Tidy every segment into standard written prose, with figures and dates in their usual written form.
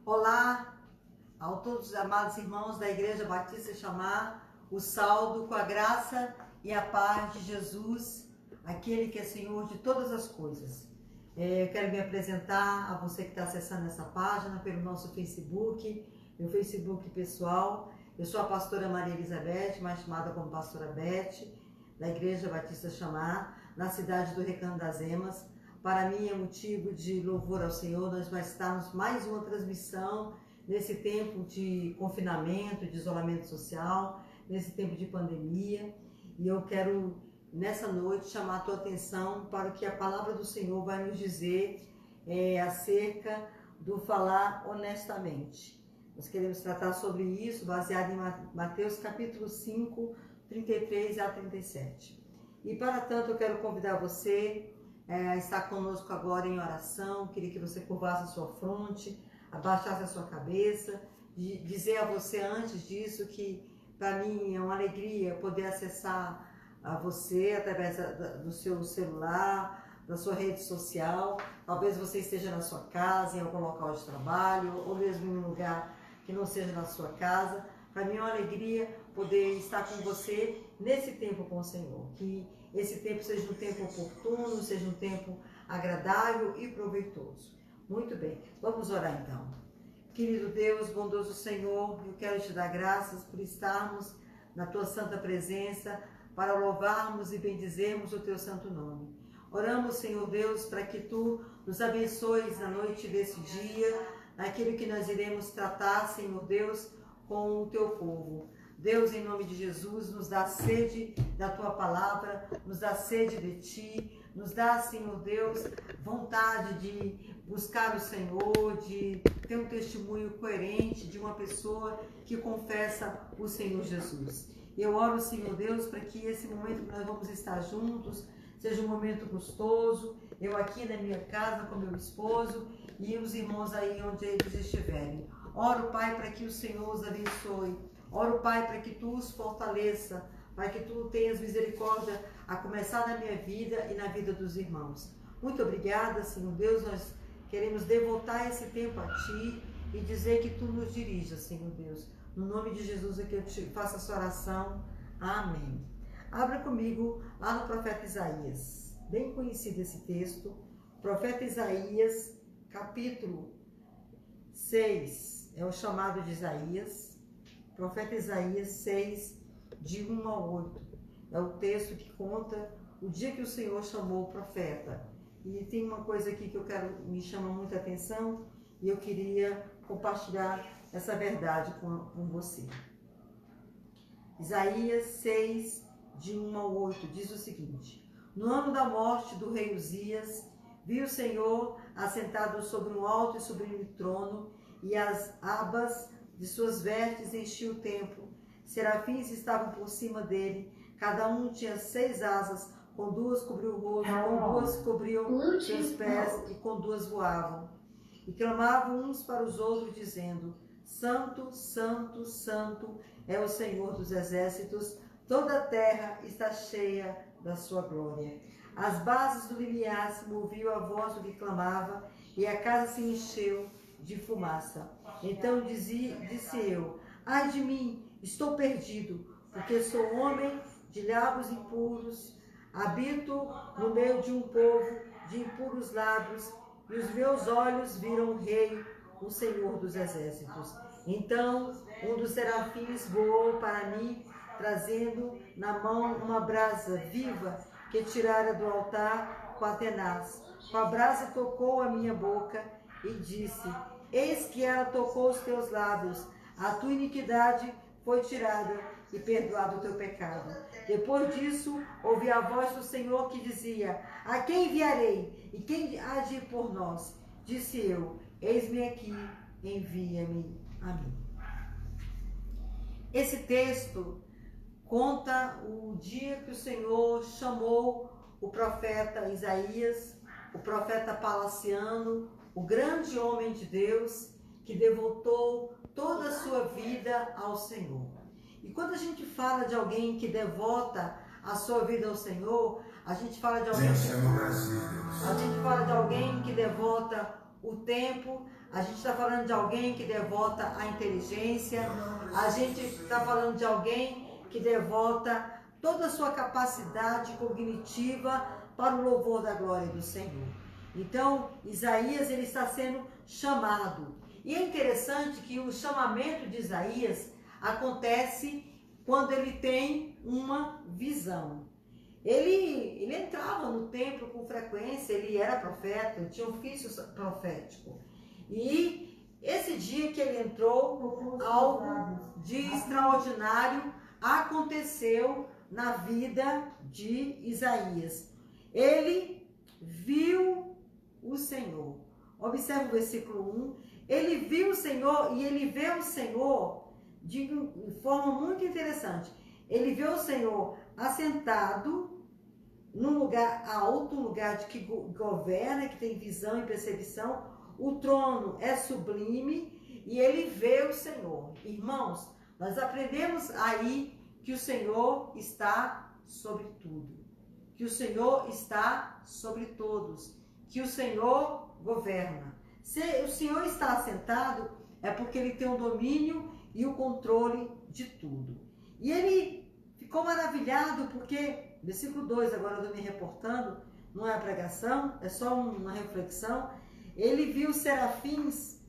Olá a todos os amados irmãos da Igreja Batista Chamar, o saldo com a graça e a paz de Jesus, aquele que é Senhor de todas as coisas. Eu quero me apresentar a você que está acessando essa página pelo nosso Facebook, meu Facebook pessoal. Eu sou a pastora Maria Elizabeth, mais chamada como pastora Beth, da Igreja Batista Chamar, na cidade do Recanto das Emas. Para mim é motivo de louvor ao Senhor, nós vamos estarmos mais uma transmissão nesse tempo de confinamento, de isolamento social, nesse tempo de pandemia. E eu quero, nessa noite, chamar a tua atenção para o que a palavra do Senhor vai nos dizer acerca do falar honestamente. Nós queremos tratar sobre isso, baseado em Mateus capítulo 5, 33 a 37. E para tanto eu quero convidar você está conosco agora em oração. Queria que você curvasse a sua fronte, abaixasse a sua cabeça, dizer a você antes disso que para mim é uma alegria poder acessar a você através do seu celular, da sua rede social. Talvez você esteja na sua casa, em algum local de trabalho, ou mesmo em um lugar que não seja na sua casa. Para mim é uma alegria poder estar com você nesse tempo com o Senhor. Que esse tempo seja um tempo oportuno, seja um tempo agradável e proveitoso. Muito bem, vamos orar então. Querido Deus, bondoso Senhor, eu quero te dar graças por estarmos na tua santa presença para louvarmos e bendizermos o teu santo nome. Oramos, Senhor Deus, para que tu nos abençoes na noite desse dia, naquilo que nós iremos tratar, Senhor Deus, com o teu povo. Deus, em nome de Jesus, nos dá sede da tua palavra, nos dá sede de ti, nos dá, Senhor Deus, vontade de buscar o Senhor, de ter um testemunho coerente de uma pessoa que confessa o Senhor Jesus. Eu oro, Senhor Deus, para que esse momento que nós vamos estar juntos seja um momento gostoso, eu aqui na minha casa com meu esposo e os irmãos aí onde eles estiverem. Oro, Pai, para que o Senhor os abençoe. Oro, Pai, para que tu os fortaleça, para que tu tenhas misericórdia a começar na minha vida e na vida dos irmãos. Muito obrigada, Senhor Deus. Nós queremos devotar esse tempo a ti e dizer que tu nos dirijas, Senhor Deus. No nome de Jesus é que eu te faço essa oração. Amém. Abra comigo lá no profeta Isaías. Bem conhecido esse texto. Profeta Isaías, capítulo 6. É o chamado de Isaías. Profeta Isaías 6, de 1 a 8. É o texto que conta o dia que o Senhor chamou o profeta. E tem uma coisa aqui que me chama muita atenção e eu queria compartilhar essa verdade com você. Isaías 6, de 1 a 8, diz o seguinte: No ano da morte do rei Uzias, vi o Senhor assentado sobre um alto e sublime trono, e as abas de suas vestes enchiam o templo. Serafins estavam por cima dele, cada um tinha 6 asas, com 2 cobriam o rosto, com 2 cobriam seus pés e com 2 voavam. E clamavam uns para os outros, dizendo: Santo, Santo, Santo é o Senhor dos exércitos, toda a terra está cheia da sua glória. As bases do limiar se moviam à voz do que clamava, e a casa se encheu de fumaça. Então disse eu: ai de mim, estou perdido, porque sou homem de lábios impuros, habito no meio de um povo de impuros lábios, e os meus olhos viram o Rei, o Senhor dos exércitos. Então um dos serafins voou para mim, trazendo na mão uma brasa viva que tirara do altar com a tenaz. Com a brasa tocou a minha boca e disse: Eis que ela tocou os teus lábios, a tua iniquidade foi tirada e perdoado o teu pecado. Depois disso, ouvi a voz do Senhor que dizia: A quem enviarei? E quem há de ir por nós? Disse eu: Eis-me aqui, envia-me a mim. Esse texto conta o dia que o Senhor chamou o profeta Isaías, o profeta palaciano, o grande homem de Deus que devotou toda a sua vida ao Senhor. E quando a gente fala de alguém que devota a sua vida ao Senhor, a gente fala de alguém que devota o tempo, a gente está falando de alguém que devota a inteligência, a gente está falando de alguém que devota toda a sua capacidade cognitiva para o louvor da glória do Senhor. Então, Isaías, ele está sendo chamado. E é interessante que o chamamento de Isaías acontece quando ele tem uma visão. Ele entrava no templo com frequência, ele era profeta, ele tinha ofício profético. E esse dia que ele entrou, algo de extraordinário aconteceu na vida de Isaías. Ele viu o Senhor. Observe o versículo 1. Ele viu o Senhor e ele vê o Senhor de forma muito interessante. Ele vê o Senhor assentado num lugar alto, um lugar de que governa, que tem visão e percepção. O trono é sublime e ele vê o Senhor. Irmãos, nós aprendemos aí que o Senhor está sobre tudo, que o Senhor está sobre todos, que o Senhor governa. Se o Senhor está assentado, é porque ele tem o domínio e o controle de tudo. E ele ficou maravilhado porque, versículo 2, agora eu estou me reportando, não é a pregação, é só uma reflexão. Ele viu serafins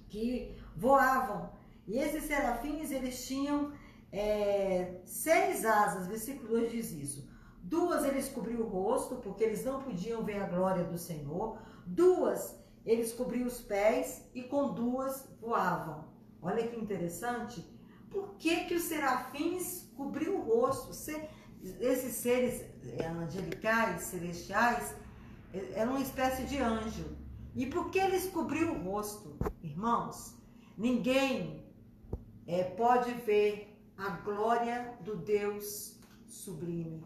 que voavam. E esses serafins, eles tinham 6 asas, versículo 2 diz isso. 2 eles cobriam o rosto, porque eles não podiam ver a glória do Senhor. 2 eles cobriam os pés e com 2 voavam. Olha que interessante. Por que os serafins cobriam o rosto? Esses seres angelicais, celestiais, eram uma espécie de anjo. E por que eles cobriam o rosto? Irmãos, ninguém pode ver a glória do Deus sublime.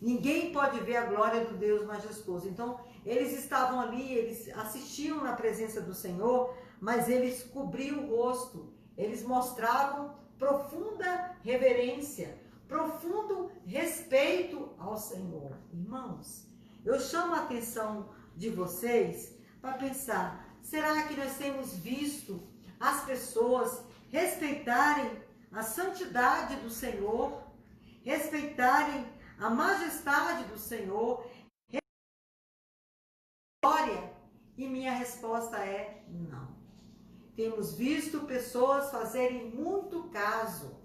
Ninguém pode ver a glória do Deus majestoso. Então, eles estavam ali, eles assistiam na presença do Senhor, mas eles cobriam o rosto. Eles mostravam profunda reverência, profundo respeito ao Senhor. Irmãos, eu chamo a atenção de vocês para pensar, será que nós temos visto as pessoas respeitarem a santidade do Senhor, respeitarem a majestade do Senhor, glória? E minha resposta é não. Temos visto pessoas fazerem muito caso,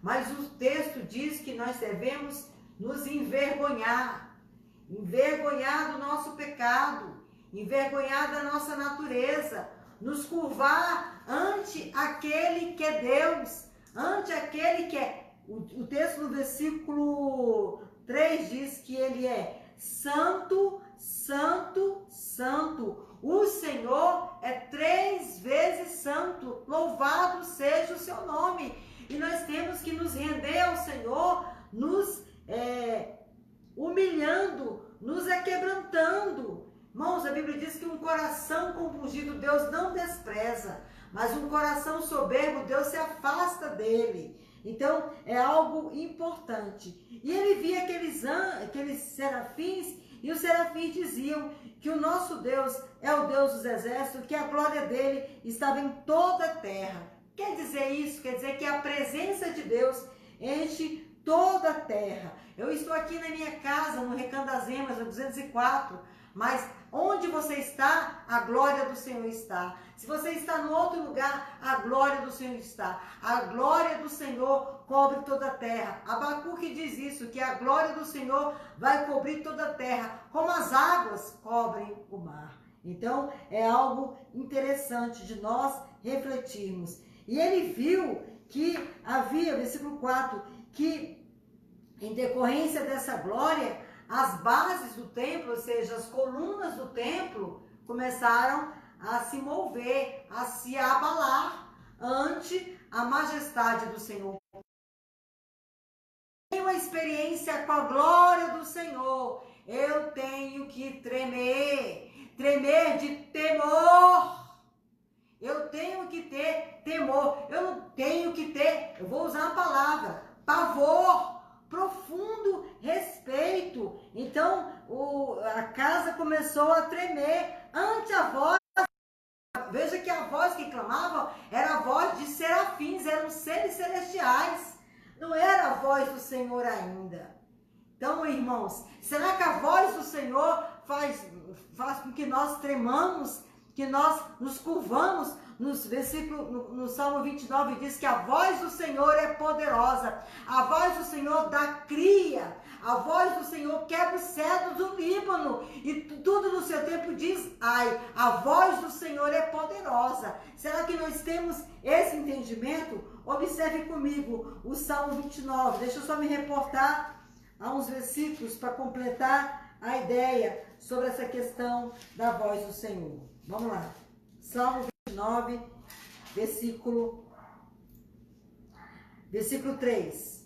mas o texto diz que nós devemos nos envergonhar do nosso pecado, envergonhar da nossa natureza, nos curvar ante aquele que é Deus, ante aquele que é. O texto no versículo 3 diz que ele é santo, santo, santo. O Senhor é 3 vezes santo. Louvado seja o seu nome. E nós temos que nos render ao Senhor, nos humilhando, nos quebrantando. Irmãos, a Bíblia diz que um coração compungido Deus não despreza, mas um coração soberbo Deus se afasta dele. Então, é algo importante. E ele via aqueles serafins, e os serafins diziam que o nosso Deus é o Deus dos exércitos, que a glória dele estava em toda a terra. Quer dizer isso? Quer dizer que a presença de Deus enche toda a terra. Eu estou aqui na minha casa, no Recanto das Emas, no 204, mas onde você está, a glória do Senhor está. Se você está no outro lugar, a glória do Senhor está. A glória do Senhor cobre toda a terra. Abacuque diz isso, que a glória do Senhor vai cobrir toda a terra, como as águas cobrem o mar. Então, é algo interessante de nós refletirmos. E ele viu que havia, versículo 4, que em decorrência dessa glória, as bases do templo, ou seja, as colunas do templo, começaram a se mover, a se abalar ante a majestade do Senhor. Tenho uma experiência com a glória do Senhor, eu tenho que tremer de temor. Eu tenho que ter temor, eu não tenho que ter, eu vou usar a palavra, pavor, profundo respeito. Então, a casa começou a tremer ante a voz. voz que clamavam era a voz de serafins, eram seres celestiais. Não era a voz do Senhor ainda. Então, irmãos, será que a voz do Senhor faz com que nós tremamos, que nós nos curvamos? No Salmo 29 diz que a voz do Senhor é poderosa, a voz do Senhor dá cria, a voz do Senhor quebra os cedros do Líbano, e tudo no seu tempo diz, ai, a voz do Senhor é poderosa. Será que nós temos esse entendimento? Observe comigo o Salmo 29, deixa eu só me reportar a uns versículos para completar a ideia sobre essa questão da voz do Senhor. Vamos lá, Salmo 29, versículo 3.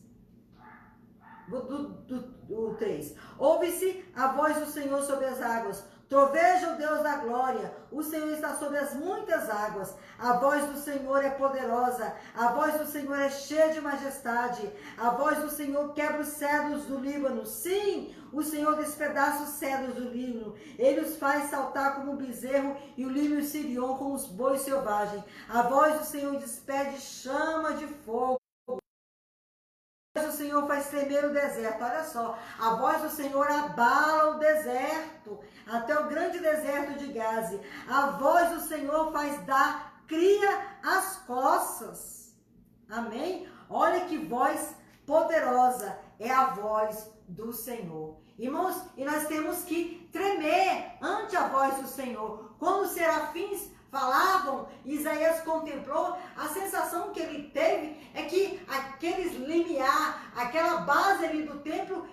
Do 3. Ouve-se a voz do Senhor sobre as águas, troveja o Deus da glória, o Senhor está sobre as muitas águas, a voz do Senhor é poderosa, a voz do Senhor é cheia de majestade, a voz do Senhor quebra os cedros do Líbano, sim, o Senhor despedaça os cedros do Líbano, ele os faz saltar como o bezerro e o lírio sirion como os bois selvagens, a voz do Senhor despede chama de fogo, o Senhor faz tremer o deserto, olha só, a voz do Senhor abala o deserto, até o grande deserto de Gaze, a voz do Senhor faz dar cria às coças, amém? Olha que voz poderosa é a voz do Senhor, irmãos, e nós temos que tremer ante a voz do Senhor, quando os serafins falavam, Isaías contemplou, a sensação que ele teve é que aqueles limiar, aquela base ali do templo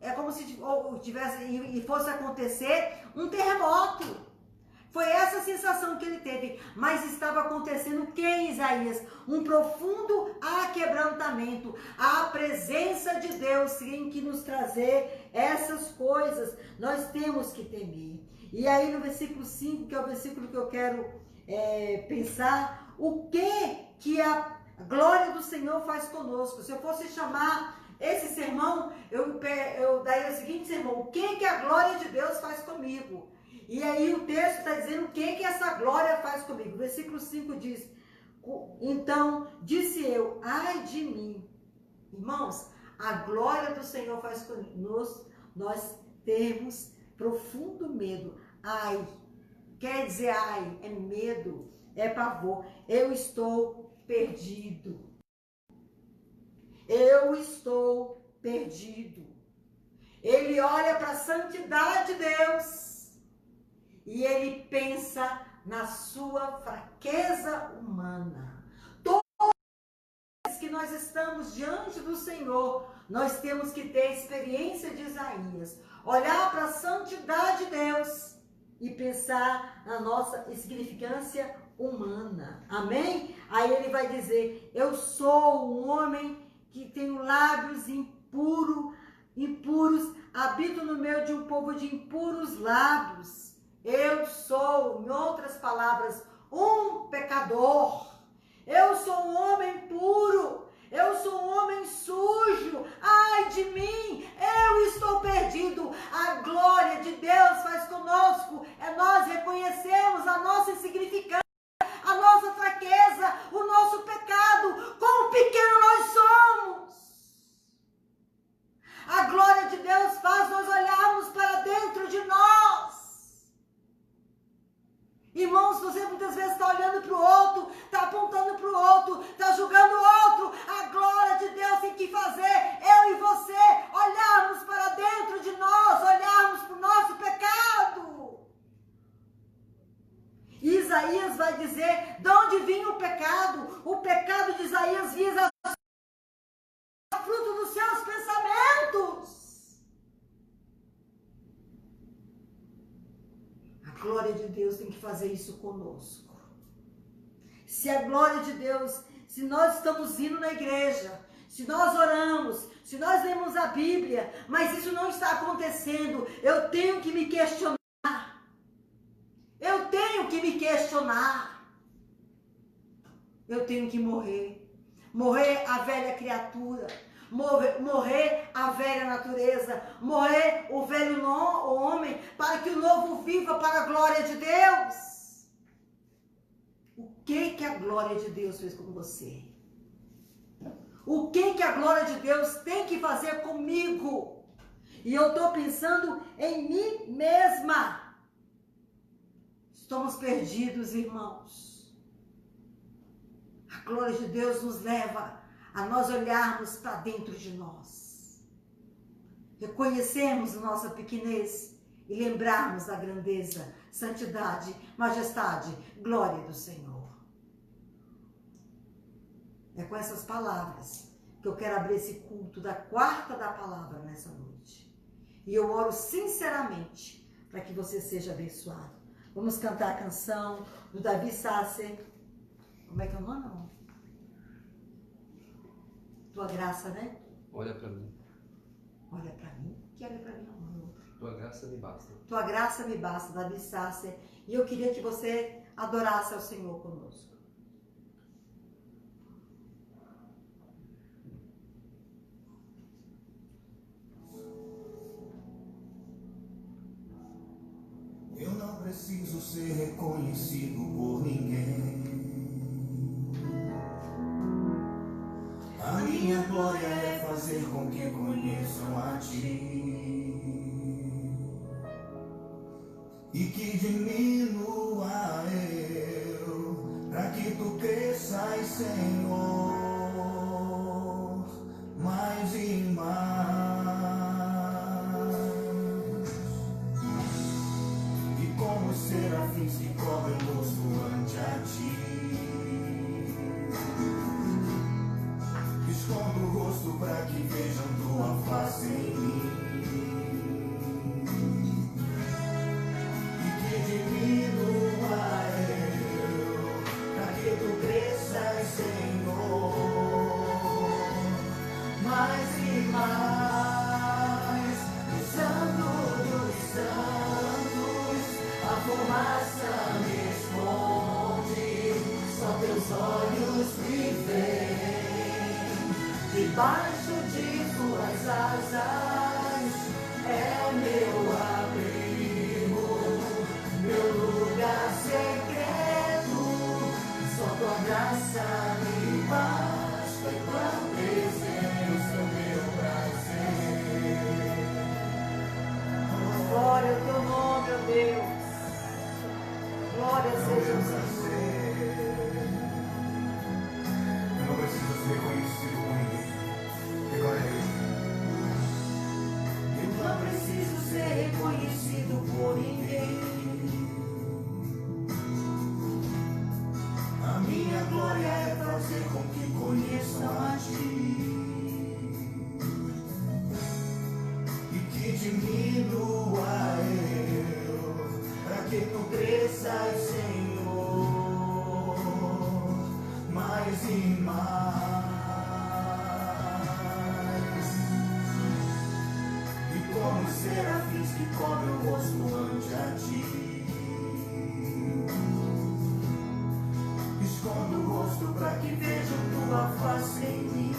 é como se tivesse e fosse acontecer um terremoto. Foi essa sensação que ele teve, mas estava acontecendo o que em Isaías? Um profundo aquebrantamento, a presença de Deus tem que nos trazer essas coisas, nós temos que temer. E aí no versículo 5, que é o versículo que eu quero pensar, o que a glória do Senhor faz conosco? Se eu fosse chamar esse sermão, eu daria o seguinte sermão, o que a glória de Deus faz comigo? E aí o texto está dizendo o que essa glória faz comigo. O versículo 5 diz, então disse eu, ai de mim. Irmãos, a glória do Senhor faz conosco, nós temos profundo medo. Ai, quer dizer ai, é medo, é pavor. Eu estou perdido. Eu estou perdido. Ele olha para a santidade de Deus e ele pensa na sua fraqueza humana. Todas as vezes que nós estamos diante do Senhor, nós temos que ter a experiência de Isaías. Olhar para a santidade de Deus e pensar na nossa insignificância humana. Amém? Aí ele vai dizer, eu sou um homem que tenho lábios impuros, habito no meio de um povo de impuros lábios. Eu sou, em outras palavras, um pecador. Eu sou um homem puro. Eu sou um homem sujo. Ai de mim, eu estou perdido. A glória de Deus faz conosco. Nós reconhecemos a nossa insignificância, a nossa fraqueza, o nosso pecado. Quão pequeno nós somos. A glória de Deus faz nós olharmos para dentro de nós. Irmãos, você muitas vezes está olhando para o outro, está apontando para o outro, está julgando o outro. A glória de Deus tem que fazer eu e você olharmos para dentro de nós, olharmos para o nosso pecado. Isaías vai dizer de onde vinha o pecado. O pecado de Isaías visa o fruto dos seus pensamentos. A glória de Deus tem que fazer isso conosco. Se a glória de Deus, se nós estamos indo na igreja, se nós oramos, se nós lemos a Bíblia, mas isso não está acontecendo, eu tenho que me questionar. Eu tenho que me questionar. Eu tenho que morrer. Morrer a velha criatura. Morrer a velha natureza, morrer o velho homem, para que o novo viva para a glória de Deus. O que a glória de Deus fez com você? O que a glória de Deus tem que fazer comigo? E eu estou pensando em mim mesma. Estamos perdidos, irmãos. A glória de Deus nos leva a nós olharmos para dentro de nós. Reconhecermos nossa pequenez e lembrarmos da grandeza, santidade, majestade, glória do Senhor. É com essas palavras que eu quero abrir esse culto da quarta da palavra nessa noite. E eu oro sinceramente para que você seja abençoado. Vamos cantar a canção do Davi Sasser. Como é que é o nome? Não? Tua graça, né? Olha para mim. Olha para mim. Que olha para mim, não. Tua graça me basta. Tua graça me basta, Davi Sasser. E eu queria que você adorasse ao Senhor conosco. Eu não preciso ser reconhecido por ninguém. A minha glória é fazer com que conheçam a Ti e que diminua eu, para que Tu cresças, Senhor, mais e mais. Serafins que cobrem o rosto ante a Ti, escondo o rosto para que vejam Tua face em mim e que diminua eu, para que Tu cresças, Senhor, mais e mais, o Santo dos Santos. A fumaça me esconde, só Teus olhos me veem. Debaixo de Tuas asas é o meu abrigo, meu lugar secreto. Só Tua graça me basta, Tua presença é meu prazer. Glória ao Teu nome, meu Deus. Glória seja o Senhor. Eu não preciso ser reconhecido por ninguém. Que glória é isso? Eu não preciso ser reconhecido por ninguém. A minha glória é fazer com que conheçam a Ti e que diminua eu, para que Tu cresças, Senhor, mais e mais. E como serafins que cobrem o rosto ante a Ti, escondo o rosto para que vejam Tua face em mim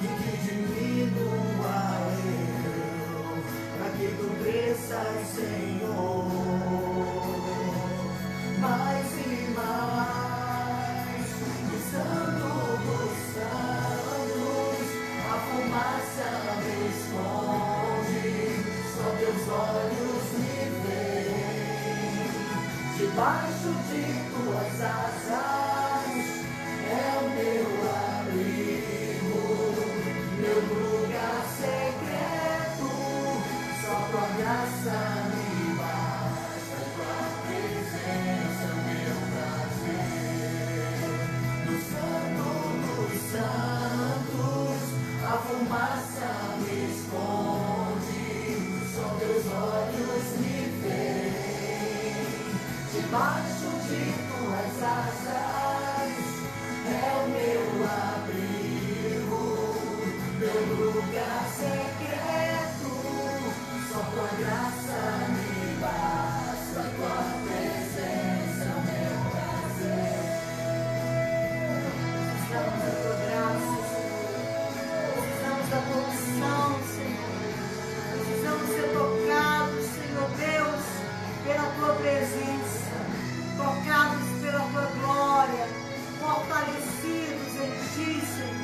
e que diminua eu, para que Tu cresças, Senhor, mais e mais. O Santo dos Santos, a fumaça me esconde, só Teus olhos me veem. Debaixo de Tuas asas é o meu abrigo, meu lugar secreto. Só Tua graça me basta, Tua presença é meu prazer. No Santo dos Santos, a fumaça me esconde, só Teus olhos me veem. Debaixo de Tuas asas é o meu abrigo, meu lugar secreto. Só Tua graça me basta, Tua presença é meu prazer. Precisamos da Tua graça, Senhor. Precisamos da Tua unção, Senhor. Precisamos ser tocados, Senhor Deus, pela Tua tua presença, tocados pela tua glória, fortalecidos em ti, Senhor.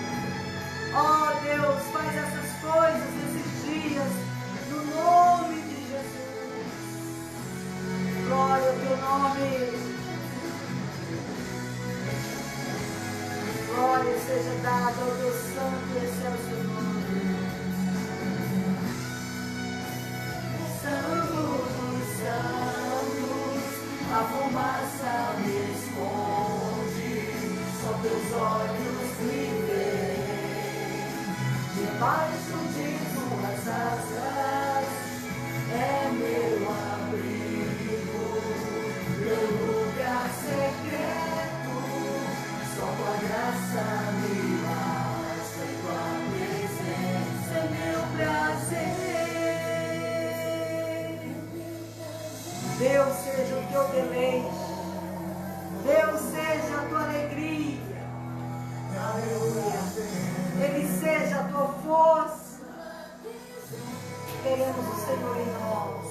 Ó Deus, faz essas coisas esses dias, no nome de Jesus. Glória ao teu nome. Glória seja dada ao teu santo e excelso nome. Santos, santos, a fumaça me esconde, só teus olhos me veem. Debaixo de tuas asas é meu abrigo, meu lugar secreto. Só tua graça me basta, tua presença é meu prazer. Deus seja o teu deleite, Deus seja a tua alegria, Ele seja a tua força. Queremos o Senhor em nós.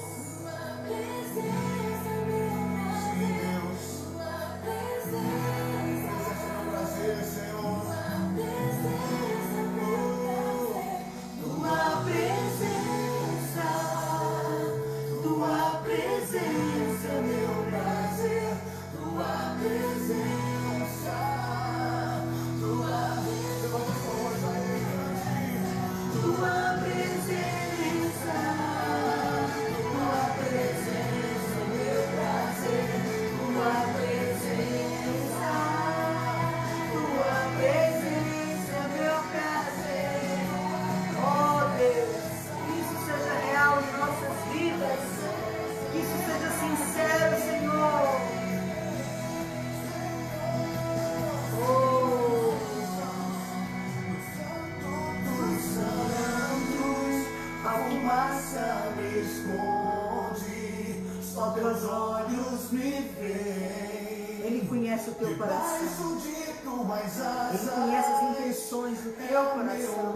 Ele conhece o teu coração. Ele conhece as intenções do teu coração.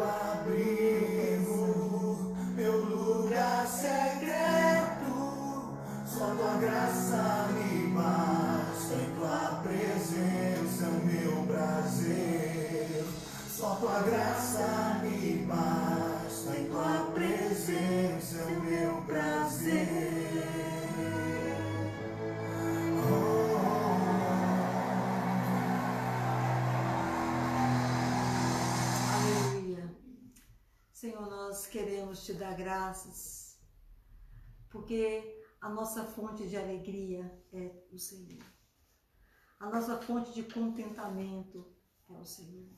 Meu lugar secreto, só tua graça me basta, em tua presença é o meu prazer. Só tua graça me basta, em tua presença é o meu prazer. Senhor, nós queremos te dar graças, porque a nossa fonte de alegria é o Senhor. A nossa fonte de contentamento é o Senhor.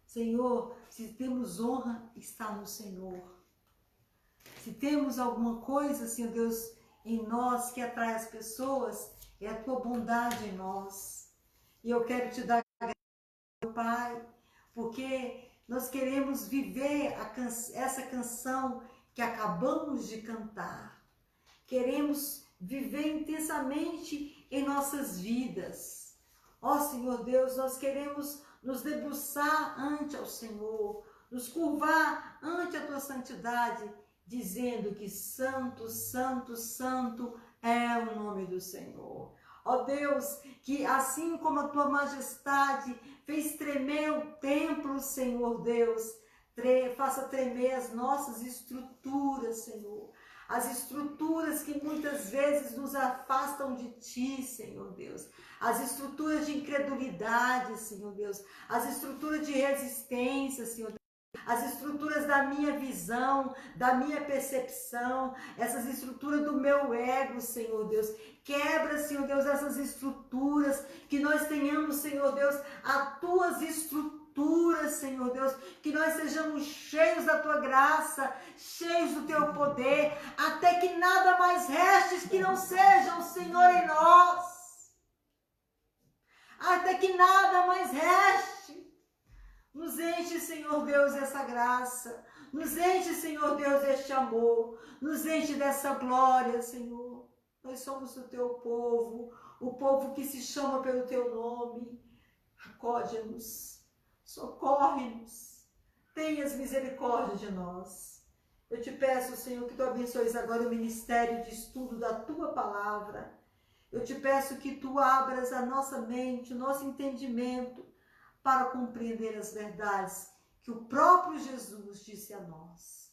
Senhor, se temos honra, está no Senhor. Se temos alguma coisa, Senhor Deus, em nós que atrai as pessoas, é a tua bondade em nós. E eu quero te dar graças, meu Pai, porque nós queremos viver essa canção que acabamos de cantar. Queremos viver intensamente em nossas vidas. Ó Senhor Deus, nós queremos nos debruçar ante ao Senhor, nos curvar ante a tua santidade, dizendo que santo, santo, santo é o nome do Senhor. Ó Deus, que assim como a tua majestade fez tremer o templo, Senhor Deus, faça tremer as nossas estruturas, Senhor. As estruturas que muitas vezes nos afastam de ti, Senhor Deus. As estruturas de incredulidade, Senhor Deus. As estruturas de resistência, Senhor Deus. As estruturas da minha visão, da minha percepção, essas estruturas do meu ego, Senhor Deus. Quebra, Senhor Deus, essas estruturas, que nós tenhamos, Senhor Deus, as tuas estruturas, Senhor Deus, que nós sejamos cheios da tua graça, cheios do teu poder, até que nada mais reste que não seja o Senhor em nós. Até que nada mais reste. Nos enche, Senhor Deus, essa graça. Nos enche, Senhor Deus, este amor. Nos enche dessa glória, Senhor. Nós somos o teu povo, o povo que se chama pelo teu nome. Acode-nos, socorre-nos, tenhas misericórdia de nós. Eu te peço, Senhor, que Tu abençoes agora o ministério de estudo da Tua palavra. Eu te peço que Tu abras a nossa mente, o nosso entendimento, para compreender as verdades que o próprio Jesus disse a nós.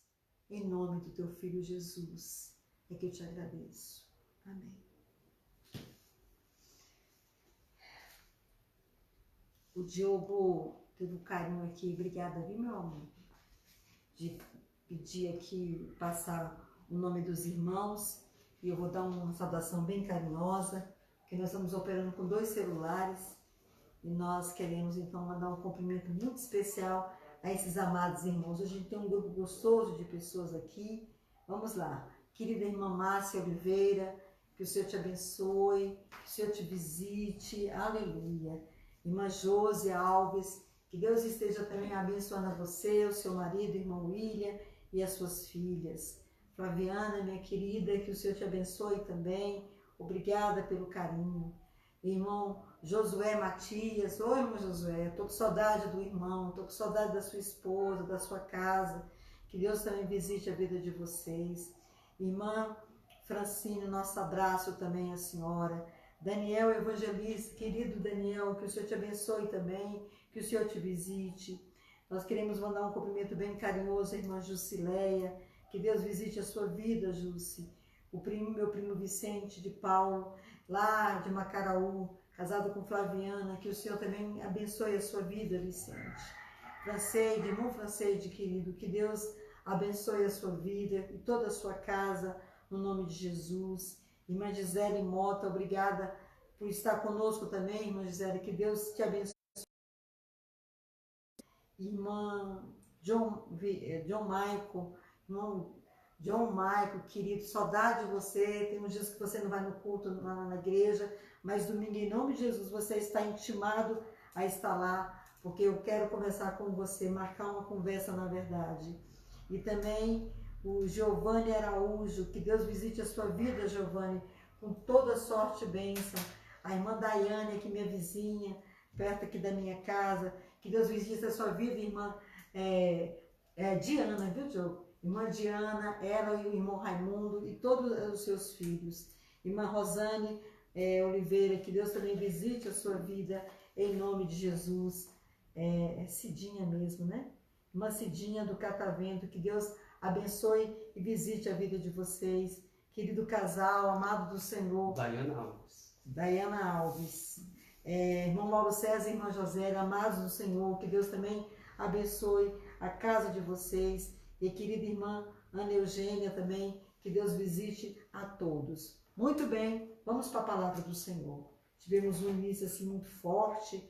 Em nome do Teu Filho Jesus, é que eu te agradeço. Amém. O Diogo teve um carinho aqui, obrigada, viu, meu amor? De pedir aqui, passar o nome dos irmãos, e eu vou dar uma saudação bem carinhosa, porque nós estamos operando com 2 celulares, e nós queremos então mandar um cumprimento muito especial a esses amados irmãos. Hoje a gente tem um grupo gostoso de pessoas aqui. Vamos lá. Querida irmã Márcia Oliveira, que o Senhor te abençoe, que o Senhor te visite, aleluia. Irmã Josi Alves, que Deus esteja também abençoando a você, o seu marido, irmão William, e as suas filhas. Flaviana, minha querida, que o Senhor te abençoe também. Obrigada pelo carinho. Irmão Josué Matias, oi irmão Josué, estou com saudade do irmão, estou com saudade da sua esposa, da sua casa. Que Deus também visite a vida de vocês. Irmã Francine, nosso abraço também à senhora. Daniel Evangelista, querido Daniel, que o Senhor te abençoe também, que o Senhor te visite. Nós queremos mandar um cumprimento bem carinhoso à irmã Jusileia, que Deus visite a sua vida, Jussi. Meu primo Vicente de Paulo, lá de Macaraú, casado com Flaviana, que o Senhor também abençoe a sua vida, Vicente. Franceide, irmão Franceide, querido, que Deus abençoe a sua vida e toda a sua casa, no nome de Jesus. Irmã Gisele Mota, obrigada por estar conosco também, irmã Gisele, que Deus te abençoe. Irmã John Michael, irmão John Michael, querido, saudade de você. Tem uns dias que você não vai no culto na igreja, mas domingo, em nome de Jesus, você está intimado a estar lá, porque eu quero conversar com você, marcar uma conversa na verdade. E também o Giovanni Araújo, que Deus visite a sua vida, Giovanni, com toda sorte e bênção. A irmã Daiane, aqui minha vizinha, perto aqui da minha casa, que Deus visite a sua vida, irmã Diana, viu, Diogo? Irmã Diana, ela e o irmão Raimundo e todos os seus filhos. Irmã Rosane Oliveira, que Deus também visite a sua vida, em nome de Jesus. Cidinha mesmo, né? Irmã Cidinha do Catavento, que Deus abençoe e visite a vida de vocês. Querido casal, amado do Senhor. Daiana Alves. Irmão Mauro César e irmã Josélia, amados do Senhor, que Deus também abençoe a casa de vocês. E querida irmã Ana Eugênia também, que Deus visite a todos. Muito bem, vamos para a palavra do Senhor. Tivemos um início assim muito forte,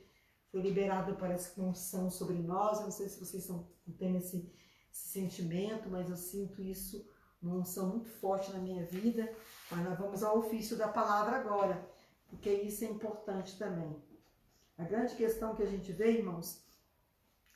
foi liberado, parece que uma unção sobre nós. Eu não sei se vocês têm esse sentimento, mas eu sinto isso, uma unção muito forte na minha vida. Mas nós vamos ao ofício da palavra agora, porque isso é importante também. A grande questão que a gente vê, irmãos,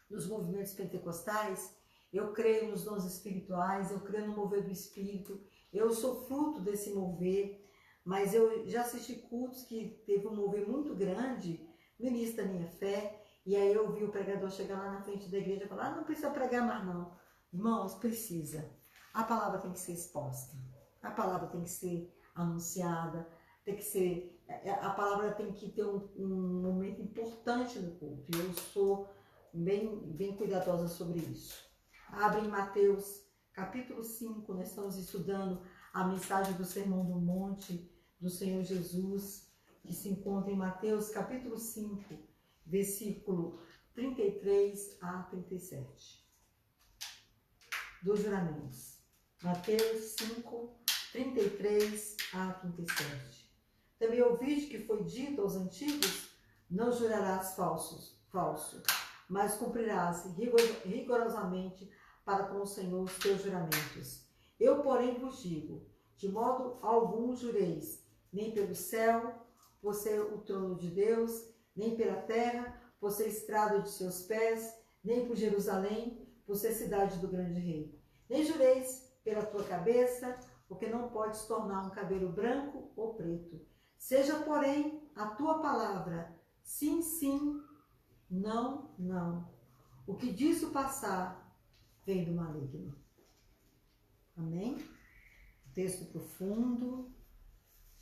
nos movimentos pentecostais, eu creio nos dons espirituais, eu creio no mover do Espírito, eu sou fruto desse mover, mas eu já assisti cultos que teve um mover muito grande no início da minha fé, e aí eu vi o pregador chegar lá na frente da igreja e falar, não precisa pregar mais não. Irmãos, precisa. A palavra tem que ser exposta, a palavra tem que ser anunciada, tem que ser, a palavra tem que ter um momento importante no culto, e eu sou bem cuidadosa sobre isso. Abre em Mateus, capítulo 5, nós estamos estudando a mensagem do Sermão do Monte do Senhor Jesus, que se encontra em Mateus, capítulo 5, versículo 33 a 37. Dos juramentos. Mateus 5, 33 a 37. Também ouviste que foi dito aos antigos, não jurarás falso, mas cumprirás rigorosamente para com o Senhor os teus juramentos. Eu, porém, vos digo, de modo algum jureis, nem pelo céu, por ser o trono de Deus, nem pela terra, por ser estrada de seus pés, nem por Jerusalém, por ser cidade do grande rei. Nem jureis pela tua cabeça, porque não podes tornar um cabelo branco ou preto. Seja, porém, a tua palavra, sim, sim, não, não. O que disso passar vem do maligno. Amém? Um texto profundo,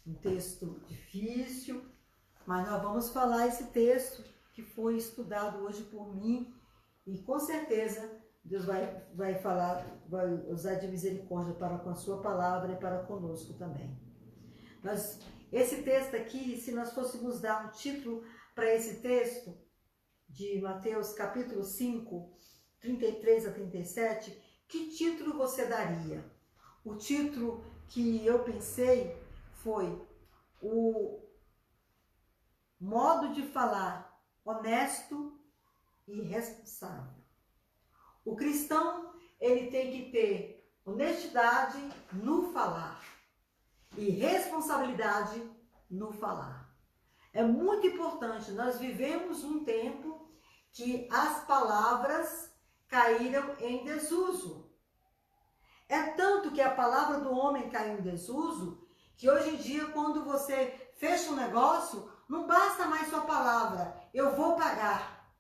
um texto difícil, mas nós vamos falar esse texto que foi estudado hoje por mim e com certeza Deus vai falar, vai usar de misericórdia para com a sua palavra e para conosco também. Esse texto aqui, se nós fôssemos dar um título para esse texto, de Mateus capítulo 5, 33 a 37, que título você daria? O título que eu pensei foi o modo de falar honesto e responsável. O cristão, ele tem que ter honestidade no falar e responsabilidade no falar. É muito importante, nós vivemos um tempo que as palavras caíram em desuso. É tanto que a palavra do homem caiu em desuso, que hoje em dia, quando você fecha um negócio, não basta mais sua palavra, eu vou pagar.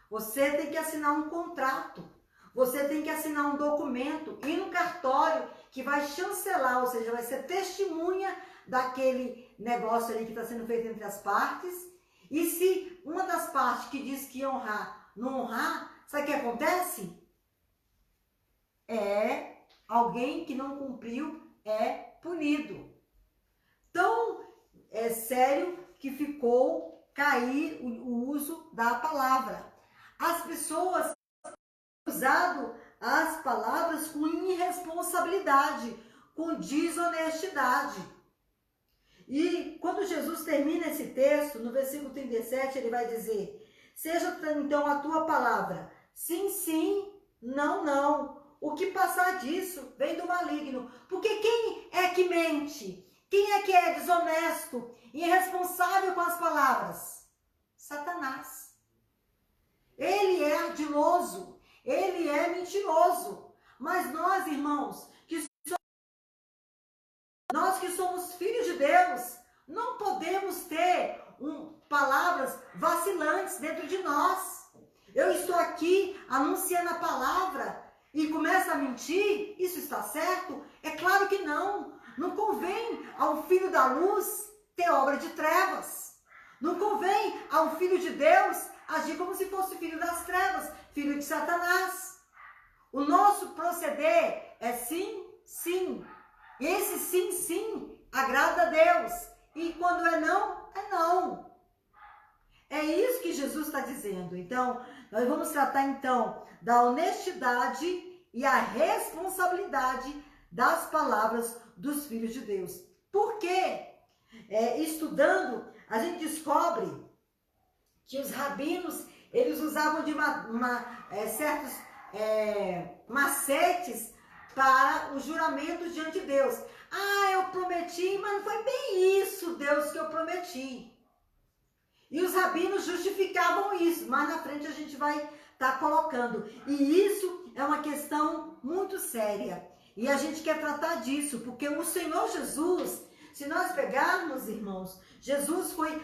Você tem que assinar um contrato, você tem que assinar um documento, ir no cartório que vai chancelar, ou seja, vai ser testemunha daquele negócio ali que está sendo feito entre as partes. E se uma das partes que diz que ia honrar, não honrar, sabe o que acontece? Alguém que não cumpriu é punido. Tão sério que ficou cair o uso da palavra. As pessoas têm usado as palavras com irresponsabilidade, com desonestidade. E quando Jesus termina esse texto, no versículo 37, ele vai dizer: seja então a tua palavra sim, sim, não, não. O que passar disso vem do maligno. Porque quem é que mente? Quem é que é desonesto e irresponsável com as palavras? Satanás. Ele é ardiloso, ele é mentiroso. Mas nós, irmãos, nós que somos filhos de Deus, não podemos ter palavras vacilantes dentro de nós. Eu estou aqui anunciando a palavra e começo a mentir, isso está certo? É claro que não. Não convém ao filho da luz ter obra de trevas. Não convém ao filho de Deus agir como se fosse filho das trevas, filho de Satanás. O nosso proceder é sim, sim. E esse sim, sim agrada a Deus. E quando é não, é não. É isso que Jesus está dizendo. Então, nós vamos tratar então da honestidade e a responsabilidade das palavras dos filhos de Deus. Por quê? Estudando, a gente descobre que os rabinos, eles usavam de certos macetes para o juramento diante de Deus. Eu prometi, mas não foi bem isso, Deus, que eu prometi. E os rabinos justificavam isso, mas na frente a gente vai estar colocando. E isso é uma questão muito séria. E a gente quer tratar disso, porque o Senhor Jesus, se nós pegarmos, irmãos, Jesus foi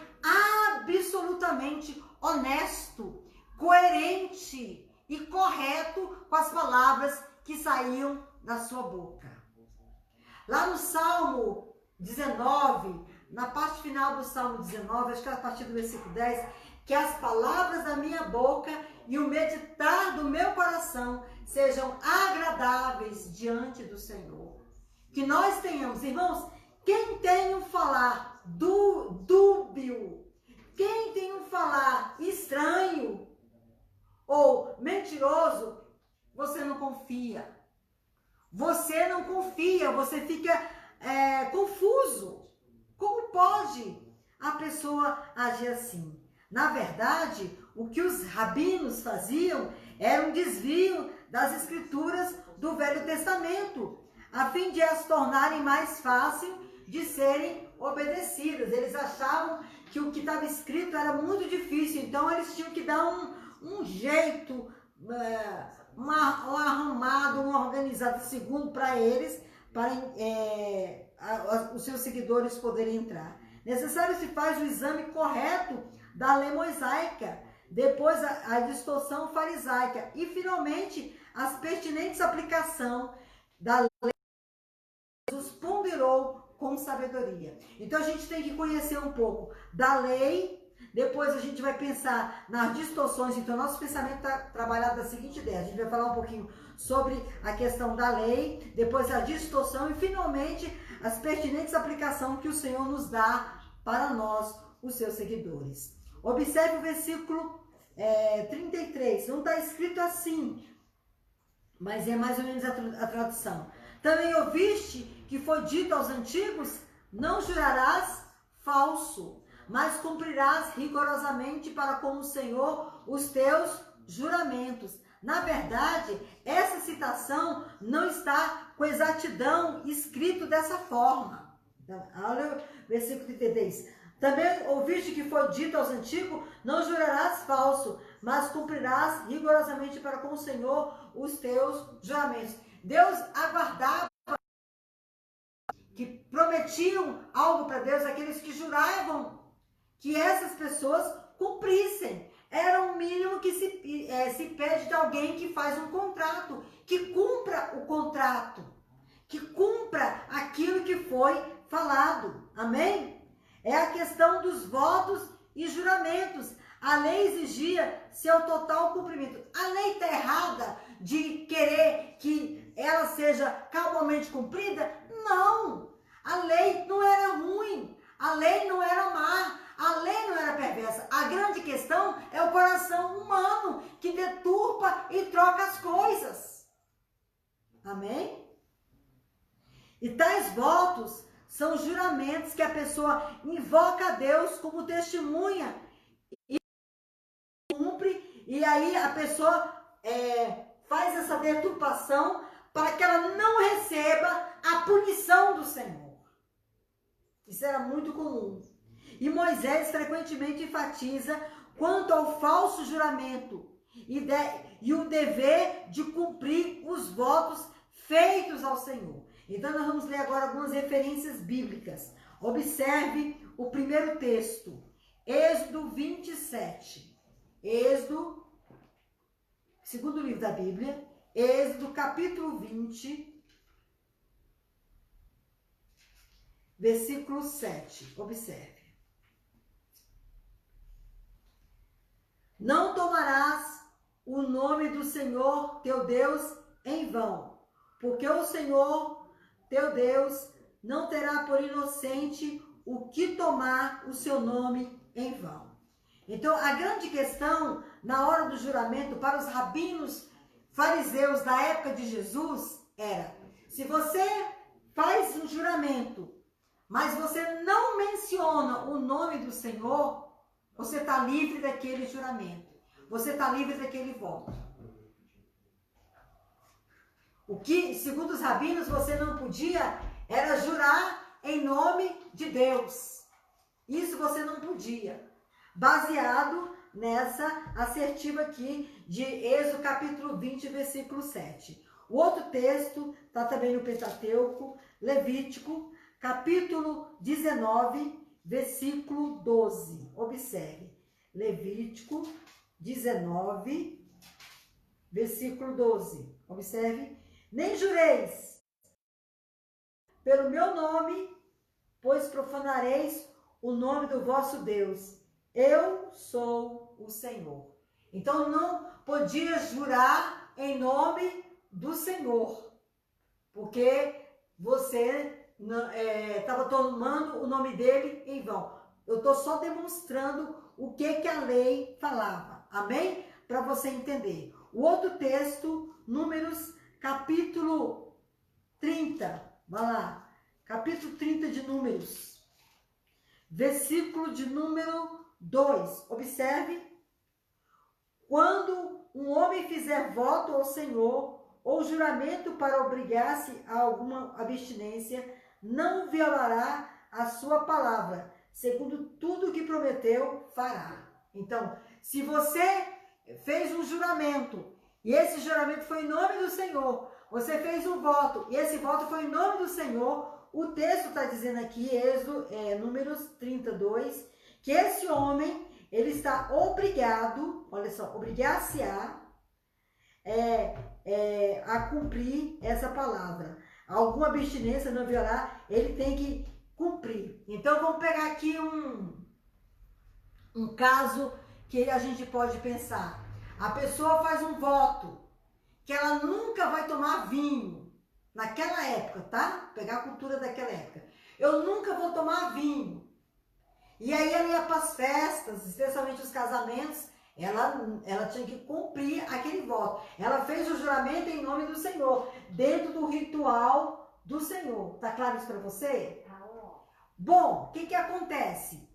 absolutamente honesto, coerente e correto com as palavras que saíam da sua boca. Lá no Salmo 19, na parte final do Salmo 19, acho que é a partir do versículo 10, que as palavras da minha boca e o meditar do meu coração sejam agradáveis diante do Senhor. Que nós tenhamos, irmãos, quem tem um falar dúbio, quem tem um falar estranho ou mentiroso, você não confia. Você não confia, você fica confuso. Como pode a pessoa agir assim? Na verdade, o que os rabinos faziam era um desvio das escrituras do Velho Testamento, a fim de as tornarem mais fácil de serem obedecidas. Eles achavam que o que estava escrito era muito difícil, então eles tinham que dar um jeito, um arrumado, um organizado segundo para eles, para os seus seguidores poderem entrar. Necessário se faz o exame correto da lei mosaica, depois a distorção farisaica e finalmente as pertinentes aplicação da lei sabedoria. Então a gente tem que conhecer um pouco da lei. Depois a gente vai pensar nas distorções. Então nosso pensamento está trabalhado da seguinte ideia: a gente vai falar um pouquinho sobre a questão da lei, depois a distorção e finalmente as pertinentes aplicações que o Senhor nos dá para nós, os seus seguidores. Observe o versículo 33. Não está escrito assim, mas é mais ou menos a tradução. Também ouviste que foi dito aos antigos: não jurarás falso, mas cumprirás rigorosamente para com o Senhor os teus juramentos. Na verdade, essa citação não está com exatidão escrito dessa forma. Olha o versículo 33. Também ouviste que foi dito aos antigos: não jurarás falso, mas cumprirás rigorosamente para com o Senhor os teus juramentos. Deus aguardava que prometiam algo para Deus, aqueles que juravam que essas pessoas cumprissem. Era o mínimo que se pede de alguém que faz um contrato, que cumpra o contrato, que cumpra aquilo que foi falado. Amém? É a questão dos votos e juramentos. A lei exigia seu total cumprimento. A lei está errada de querer que ela seja cabalmente cumprida? Não! A lei não era ruim, a lei não era má, a lei não era perversa. A grande questão é o coração humano que deturpa e troca as coisas. Amém? E tais votos são juramentos que a pessoa invoca a Deus como testemunha e cumpre, e aí a pessoa faz essa deturpação para que ela não receba a punição do Senhor. Isso era muito comum. E Moisés frequentemente enfatiza quanto ao falso juramento e o dever de cumprir os votos feitos ao Senhor. Então nós vamos ler agora algumas referências bíblicas. Observe o primeiro texto, Êxodo 27. Êxodo, segundo livro da Bíblia, Êxodo capítulo 20, versículo 7. Observe. Não tomarás o nome do Senhor teu Deus em vão, porque o Senhor teu Deus não terá por inocente o que tomar o seu nome em vão. Então, a grande questão na hora do juramento para os rabinos fariseus da época de Jesus era: se você faz um juramento, mas você não menciona o nome do Senhor, você está livre daquele juramento. Você está livre daquele voto. O que, segundo os rabinos, você não podia era jurar em nome de Deus. Isso você não podia. Baseado nessa assertiva aqui de Êxodo capítulo 20, versículo 7. O outro texto está também no Pentateuco, Levítico, capítulo 19, versículo 12. Observe. Levítico 19, versículo 12. Observe. Nem jureis pelo meu nome, pois profanareis o nome do vosso Deus. Eu sou o Senhor. Então não podia jurar em nome do Senhor, porque você estava tomando o nome dele em vão. Eu estou só demonstrando o que a lei falava. Amém? Para você entender. O outro texto, Números, capítulo 30. Vai lá. Capítulo 30 de Números. Versículo de número 2. Observe. Quando um homem fizer voto ao Senhor ou juramento para obrigar-se a alguma abstinência, não violará a sua palavra, segundo tudo o que prometeu, fará. Então, se você fez um juramento, e esse juramento foi em nome do Senhor, você fez um voto, e esse voto foi em nome do Senhor, o texto está dizendo aqui, Números 32, que esse homem, ele está obrigado, olha só, obrigar-se-á a cumprir essa palavra. Alguma abstinência, não violar, ele tem que cumprir. Então vamos pegar aqui um caso que a gente pode pensar. A pessoa faz um voto que ela nunca vai tomar vinho. Naquela época, tá? Pegar a cultura daquela época. Eu nunca vou tomar vinho. E aí ela ia para as festas, especialmente os casamentos, ela tinha que cumprir aquele voto. Ela fez o juramento em nome do Senhor, dentro do ritual do Senhor. Tá claro isso para você? Bom, o que acontece?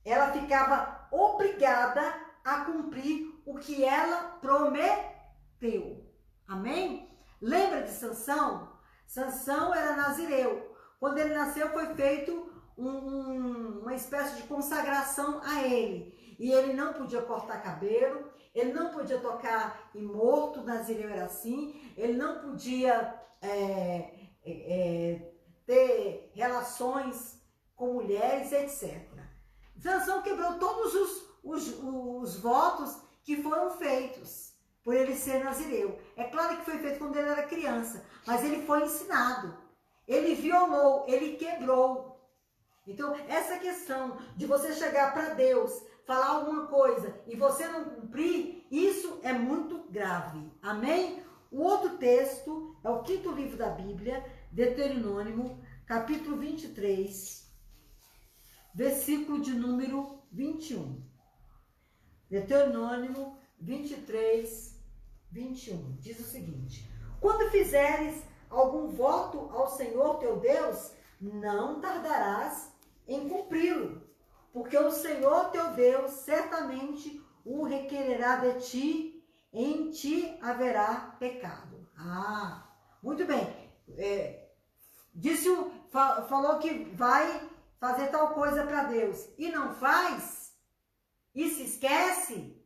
Ela ficava obrigada a cumprir o que ela prometeu. Amém? Lembra de Sansão? Sansão era nazireu. Quando ele nasceu, foi feito uma espécie de consagração a ele. E ele não podia cortar cabelo, ele não podia tocar em morto, nazireu era assim, ele não podia ter relações com mulheres, etc. Sansão quebrou todos os votos que foram feitos por ele ser nazireu. É claro que foi feito quando ele era criança, mas ele foi ensinado. Ele violou, ele quebrou. Então, essa questão de você chegar para Deus, falar alguma coisa e você não cumprir, isso é muito grave. Amém? O outro texto é o 5º livro da Bíblia, Deuteronômio, capítulo 23, versículo de número 21. Deuteronômio 23, 21. Diz o seguinte: quando fizeres algum voto ao Senhor teu Deus, não tardarás em cumpri-lo, porque o Senhor teu Deus certamente o requererá de ti, em ti haverá pecado. Muito bem. Falou que vai fazer tal coisa para Deus e não faz, e se esquece.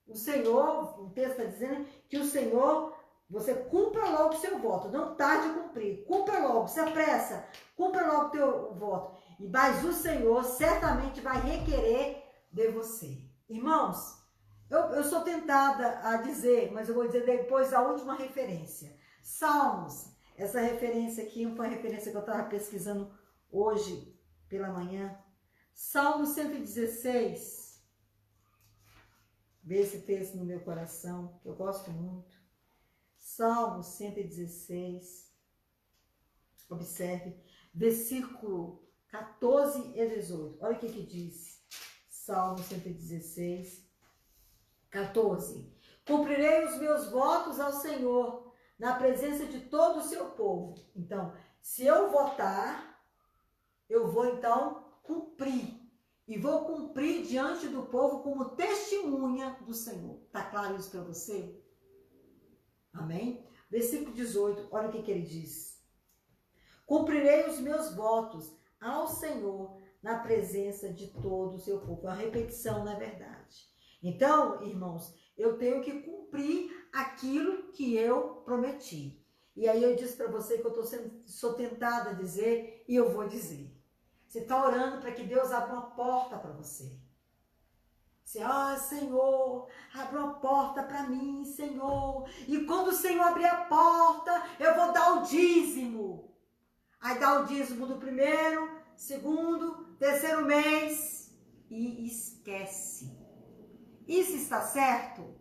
O Senhor, o texto está dizendo que o Senhor, você cumpra logo o seu voto, não tarde em cumprir, cumpra logo, se apressa, cumpra logo o teu voto. Mas o Senhor certamente vai requerer de você. Irmãos, eu sou tentada a dizer, mas eu vou dizer depois a última referência. Salmos, essa referência aqui foi uma referência que eu estava pesquisando hoje pela manhã. Salmo 116. Vê esse texto no meu coração, que eu gosto muito. Salmo 116. Observe, versículo 14 e 18. Olha o que diz. Salmo 116, 14. Cumprirei os meus votos ao Senhor, na presença de todo o seu povo. Então, se eu votar, eu vou então cumprir. E vou cumprir diante do povo como testemunha do Senhor. Está claro isso para você? Amém? Versículo 18, olha o que ele diz. Cumprirei os meus votos ao Senhor na presença de todo o seu povo. É uma repetição, na verdade. Então, irmãos, eu tenho que cumprir aquilo que eu prometi. E aí eu disse para você que eu sou tentada a dizer, e eu vou dizer. Você está orando para que Deus abra uma porta para você. Você, Senhor, abre uma porta para mim, Senhor. E quando o Senhor abrir a porta, eu vou dar o dízimo. Aí dá o dízimo do primeiro, segundo, terceiro mês e esquece. Isso está certo?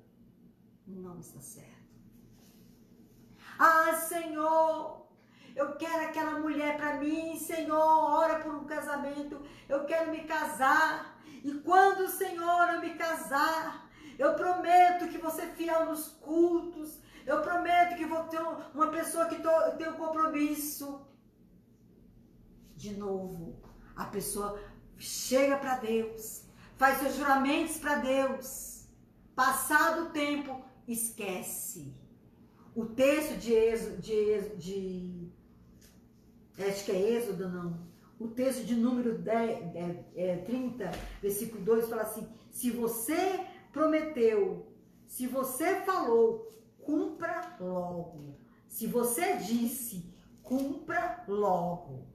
Não está certo. Senhor, eu quero aquela mulher para mim, Senhor, ora por um casamento, eu quero me casar. E quando, Senhor, eu me casar, eu prometo que vou ser fiel nos cultos, eu prometo que vou ter uma pessoa que tem um compromisso. De novo, a pessoa chega para Deus, faz seus juramentos para Deus, passado o tempo, esquece. O texto acho que é Êxodo, não. O texto de número 30, versículo 2, fala assim: se você prometeu, se você falou, cumpra logo. Se você disse, cumpra logo.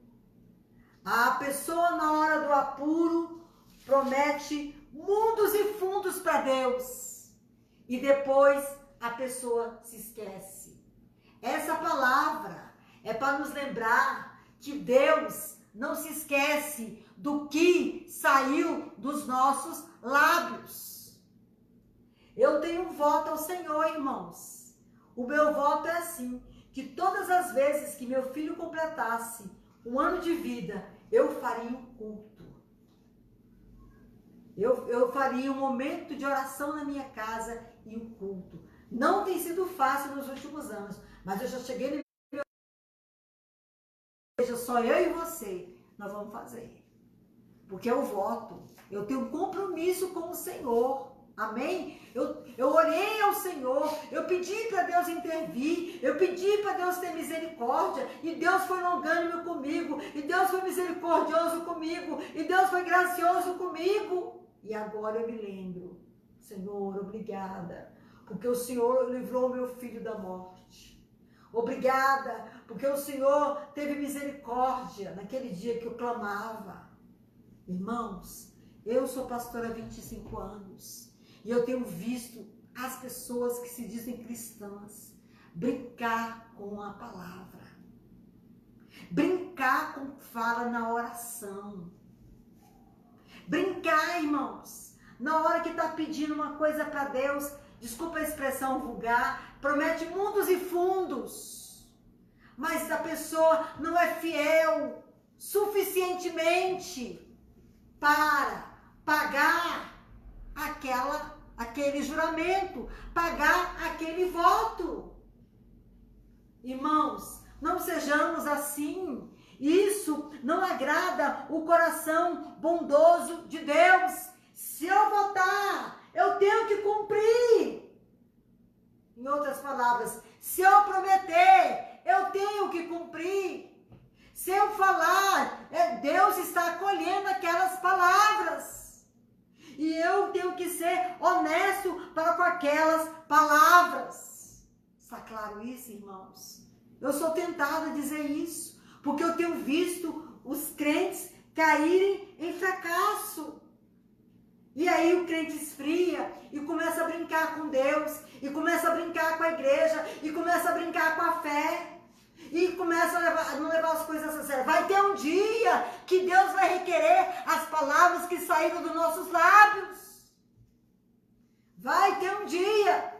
A pessoa, na hora do apuro, promete mundos e fundos para Deus. E depois a pessoa se esquece. Essa palavra, é para nos lembrar que Deus não se esquece do que saiu dos nossos lábios. Eu tenho um voto ao Senhor, irmãos. O meu voto é assim, que todas as vezes que meu filho completasse um ano de vida, eu faria um culto. Eu faria um momento de oração na minha casa e um culto. Não tem sido fácil nos últimos anos, mas eu já cheguei no seja só eu e você, nós vamos fazer. Porque eu voto, eu tenho um compromisso com o Senhor. Amém? Eu orei ao Senhor, eu pedi para Deus intervir, eu pedi para Deus ter misericórdia, e Deus foi longânimo comigo, e Deus foi misericordioso comigo, e Deus foi gracioso comigo. E agora eu me lembro, Senhor, obrigada, porque o Senhor livrou meu filho da morte. Obrigada, porque o Senhor teve misericórdia naquele dia que eu clamava. Irmãos, eu sou pastora há 25 anos. E eu tenho visto as pessoas que se dizem cristãs brincar com a palavra. Brincar com fala na oração. Brincar, irmãos, na hora que está pedindo uma coisa para Deus, desculpa a expressão vulgar, promete mundos e fundos. Mas a pessoa não é fiel suficientemente para pagar aquele juramento, pagar aquele voto. Irmãos, não sejamos assim. Isso não agrada o coração bondoso de Deus. Se eu votar, eu tenho que cumprir. Em outras palavras, se eu prometer, eu tenho que cumprir. Se eu falar, Deus está acolhendo aquelas palavras. E eu tenho que ser honesto para com aquelas palavras. Está claro isso, irmãos? Eu sou tentada a dizer isso, porque eu tenho visto os crentes caírem em fracasso. E aí o crente esfria e começa a brincar com Deus, e começa a brincar com a igreja, e começa a brincar com a fé. E começa a não levar as coisas a sério. Vai ter um dia que Deus vai requerer as palavras que saíram dos nossos lábios. Vai ter um dia.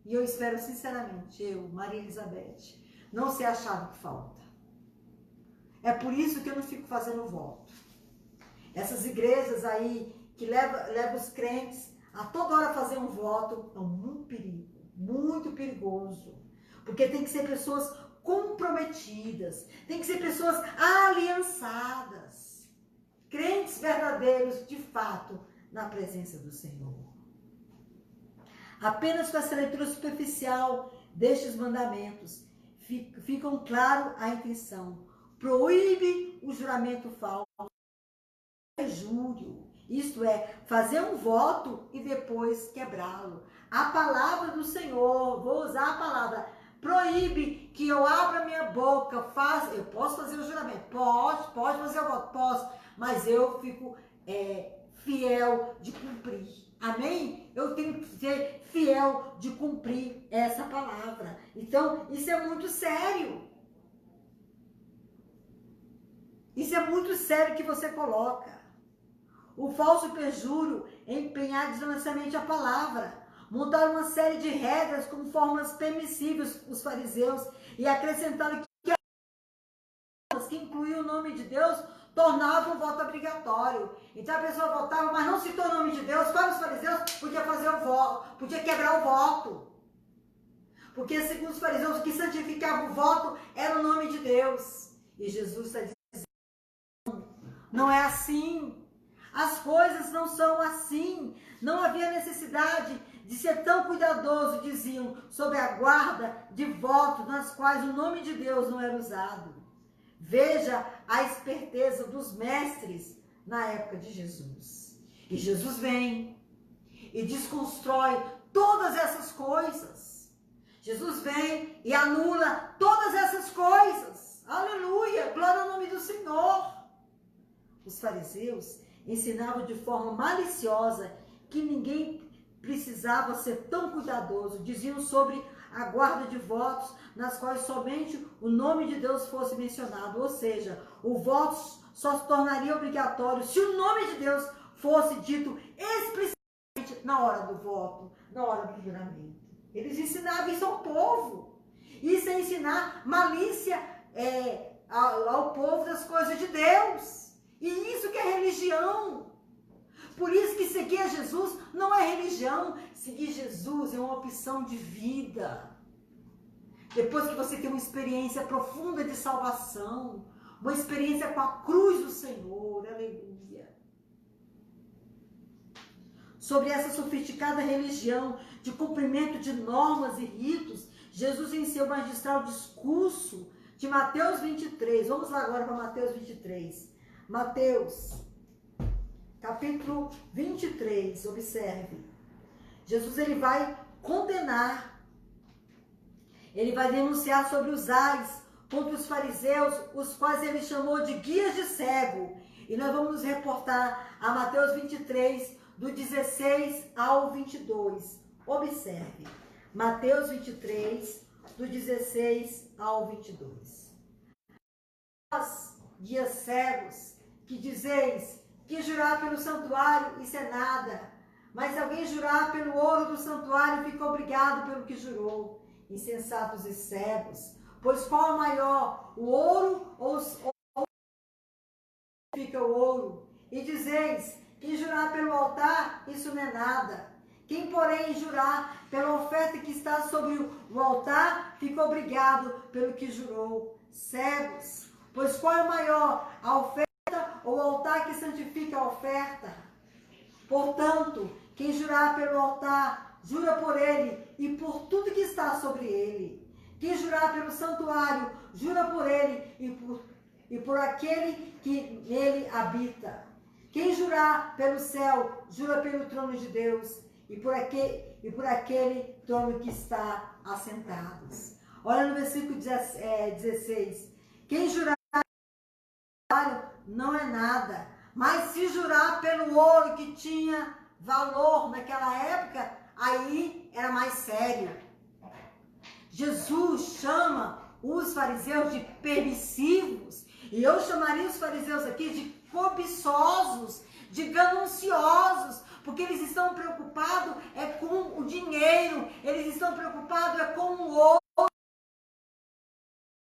E eu espero sinceramente, eu, Maria Elizabeth, não ser achado que falta. É por isso que eu não fico fazendo voto. Essas igrejas aí que levam os crentes a toda hora fazer um voto, é um perigo, muito perigoso. Porque tem que ser pessoas comprometidas, tem que ser pessoas aliançadas, crentes verdadeiros de fato na presença do Senhor. Apenas com essa leitura superficial destes mandamentos ficam claro a intenção. Proíbe o juramento falso, perjúrio, isto é, fazer um voto e depois quebrá-lo. A palavra do Senhor, vou usar a palavra, proíbe que eu abra minha boca, eu posso fazer o juramento, pode fazer o voto, posso, mas eu fico fiel de cumprir, amém? Eu tenho que ser fiel de cumprir essa palavra. Então, isso é muito sério. Isso é muito sério que você coloca. O falso perjúrio é empenhar desonestamente a palavra. Montaram uma série de regras com formas permissíveis os fariseus e acrescentaram que incluíam o nome de Deus tornavam o voto obrigatório. Então a pessoa votava, mas não citou o nome de Deus. Para os fariseus, podia fazer o voto, podia quebrar o voto. Porque segundo os fariseus, o que santificava o voto era o nome de Deus. E Jesus está dizendo, não é assim. As coisas não são assim. Não havia necessidade de ser tão cuidadoso, diziam, sob a guarda de votos nas quais o nome de Deus não era usado. Veja a esperteza dos mestres na época de Jesus. E Jesus vem e desconstrói todas essas coisas. Jesus vem e anula todas essas coisas. Aleluia! Glória ao nome do Senhor. Os fariseus ensinavam de forma maliciosa que ninguém precisava ser tão cuidadoso. Diziam sobre a guarda de votos nas quais somente o nome de Deus fosse mencionado. Ou seja, o voto só se tornaria obrigatório se o nome de Deus fosse dito explicitamente na hora do voto, na hora do juramento. Eles ensinavam isso ao povo. Isso é ensinar malícia ao povo das coisas de Deus. E isso que é religião. Por isso que seguir a Jesus não é religião. Seguir Jesus é uma opção de vida. Depois que você tem uma experiência profunda de salvação, uma experiência com a cruz do Senhor, aleluia. Sobre essa sofisticada religião de cumprimento de normas e ritos, Jesus em seu magistral discurso de Mateus 23, vamos lá agora para Mateus 23, Mateus capítulo 23, observe. Jesus ele vai condenar, ele vai denunciar sobre os ais contra os fariseus, os quais ele chamou de guias de cego. E nós vamos nos reportar a Mateus 23, do 16 ao 22. Observe, Mateus 23, do 16 ao 22. Vós, guias cegos, que dizeis que jurar pelo santuário, isso é nada. Mas se alguém jurar pelo ouro do santuário, fica obrigado pelo que jurou. Insensatos e cegos, pois qual é maior, o ouro ou fica o ouro? E dizeis, quem jurar pelo altar, isso não é nada. Quem, porém, jurar pela oferta que está sobre o altar, fica obrigado pelo que jurou. Cegos, pois qual é maior, a oferta ou o altar que santifica a oferta? Portanto, quem jurar pelo altar, jura por ele e por tudo que está sobre ele. Quem jurar pelo santuário, jura por ele e por aquele que nele habita. Quem jurar pelo céu, jura pelo trono de Deus e por aquele trono que está assentado. Olha no versículo 16. Quem jurar pelo santuário não é nada, mas se jurar pelo ouro que tinha valor naquela época, aí era mais sério. Jesus chama os fariseus de permissivos, e eu chamaria os fariseus aqui de cobiçosos, de gananciosos, porque eles estão preocupados com o dinheiro, eles estão preocupados com o ouro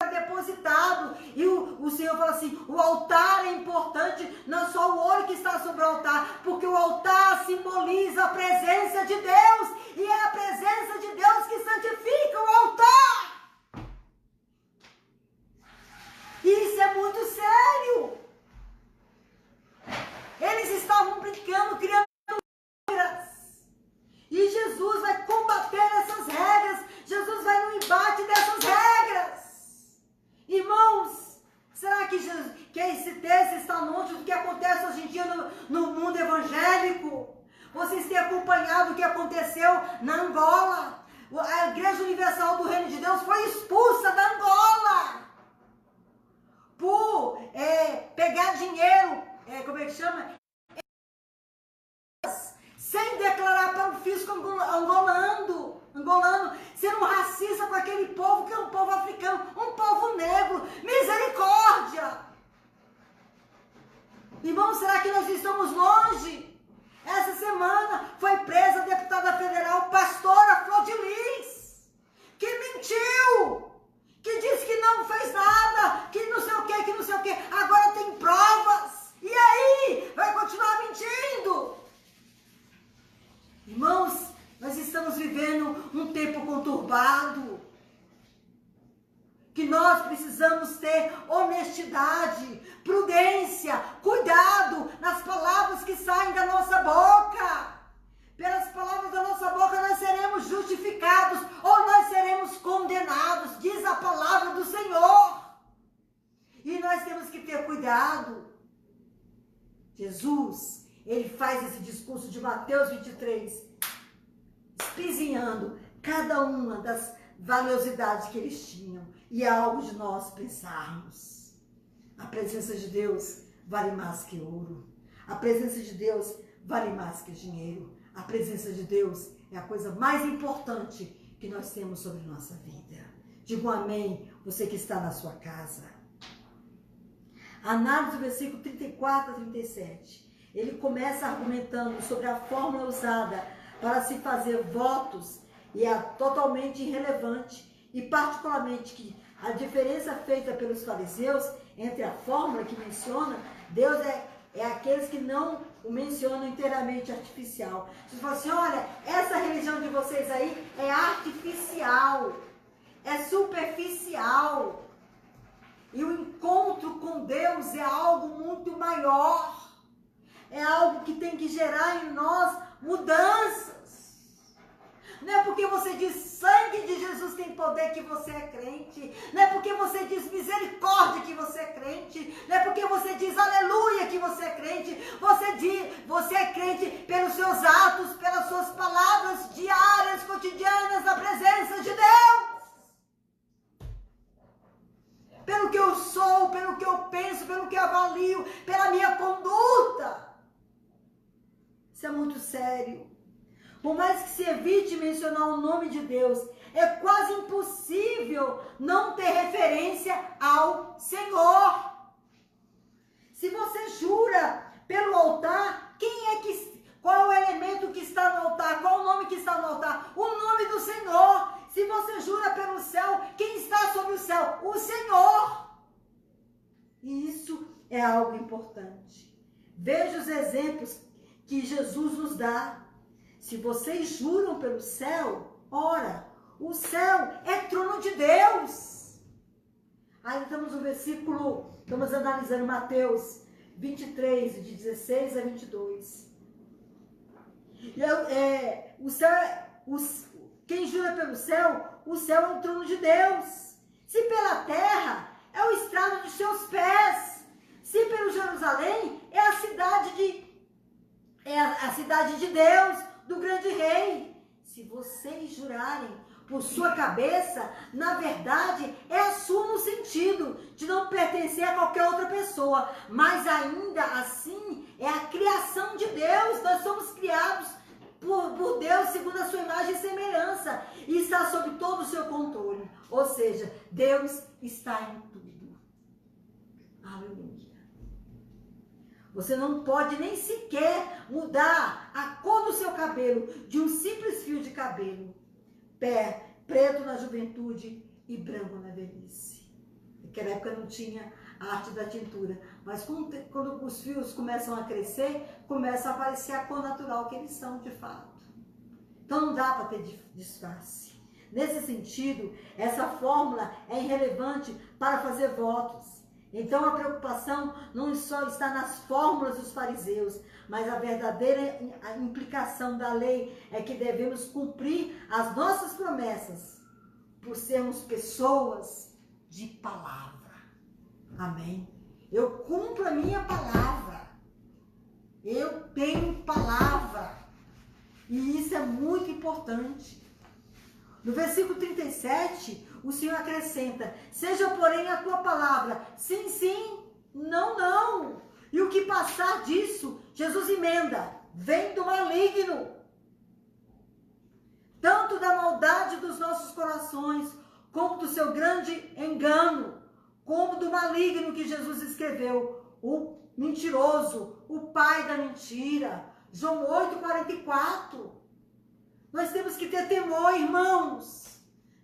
depositado. E o Senhor fala assim, o altar é importante, não é só o ouro que está sobre o altar, porque o altar simboliza a presença de Deus, e é a presença de Deus que santifica o altar. Isso é muito sério. Eles estavam brincando, criando regras, e Jesus vai combater essas regras, Jesus vai no embate dessas regras. Irmãos, será que esse texto está longe do que acontece hoje em dia no mundo evangélico? Vocês têm acompanhado o que aconteceu na Angola? A Igreja Universal do Reino de Deus foi expulsa da Angola por pegar dinheiro, como é que chama? Sem declarar para o fisco angolano, sendo racista com aquele povo que é um povo africano, um povo negro. Misericórdia! Irmão, será que nós estamos longe? Essa semana foi presa a deputada federal pastora Flor de Lis, que mentiu, que disse que não fez nada, que não sei o que, que não sei o que. Agora tem provas. E aí? Vai continuar mentindo? Irmãos, nós estamos vivendo um tempo conturbado, que nós precisamos ter honestidade, prudência, cuidado nas palavras que saem da nossa boca. Pelas palavras da nossa boca nós seremos justificados ou nós seremos condenados, diz a palavra do Senhor. E nós temos que ter cuidado. Jesus, ele faz esse discurso de Mateus 23, espizinhando cada uma das valiosidades que eles tinham. E é algo de nós pensarmos. A presença de Deus vale mais que ouro. A presença de Deus vale mais que dinheiro. A presença de Deus é a coisa mais importante que nós temos sobre nossa vida. Diga um amém, você que está na sua casa. Análise do versículo 34 a 37. Ele começa argumentando sobre a fórmula usada para se fazer votos e é totalmente irrelevante e particularmente que a diferença feita pelos fariseus entre a fórmula que menciona, Deus é aqueles que não o mencionam inteiramente artificial. Você fala assim, olha, essa religião de vocês aí é artificial, é superficial. E o encontro com Deus é algo muito maior. É algo que tem que gerar em nós mudanças. Não é porque você diz sangue de Jesus tem poder que você é crente. Não é porque você diz misericórdia que você é crente. Não é porque você diz aleluia que você é crente. Você é crente pelos seus atos, pelas suas palavras diárias, cotidianas, na presença de Deus. Pelo que eu sou, pelo que eu penso, pelo que eu avalio, pela minha conduta. Isso é muito sério. Por mais que se evite mencionar o nome de Deus, é quase impossível não ter referência ao Senhor. Se você jura pelo altar, qual é o elemento que está no altar? Qual é o nome que está no altar? O nome do Senhor. Se você jura pelo céu, quem está sobre o céu? O Senhor. E isso é algo importante. Veja os exemplos que Jesus nos dá. Se vocês juram pelo céu, ora, o céu é trono de Deus. Aí estamos no versículo, estamos analisando Mateus 23, de 16 a 22. Quem jura pelo céu, o céu é o trono de Deus. Se pela terra, é o estrado dos seus pés. Se pelo Jerusalém, é a cidade de Deus, do grande rei. Se vocês jurarem por sua cabeça, na verdade, é a sua no sentido de não pertencer a qualquer outra pessoa. Mas ainda assim, é a criação de Deus. Nós somos criados por Deus segundo a sua imagem e semelhança. E está sob todo o seu controle. Ou seja, Deus está em tudo. Aleluia. Você não pode nem sequer mudar a cor do seu cabelo de um simples fio de cabelo. Preto na juventude e branco na velhice. Naquela época não tinha a arte da tintura. Mas quando os fios começam a crescer, começa a aparecer a cor natural que eles são de fato. Então não dá para ter disfarce. Nesse sentido, essa fórmula é irrelevante para fazer votos. Então a preocupação não só está nas fórmulas dos fariseus, mas a verdadeira implicação da lei é que devemos cumprir as nossas promessas por sermos pessoas de palavra. Amém? Eu cumpro a minha palavra. Eu tenho palavra. E isso é muito importante. No versículo 37, o Senhor acrescenta, seja porém a tua palavra, sim, sim, não, não. E o que passar disso, Jesus emenda, vem do maligno. Tanto da maldade dos nossos corações, como do seu grande engano, como do maligno que Jesus escreveu, o mentiroso, o pai da mentira. João 8,44. Nós temos que ter temor, irmãos.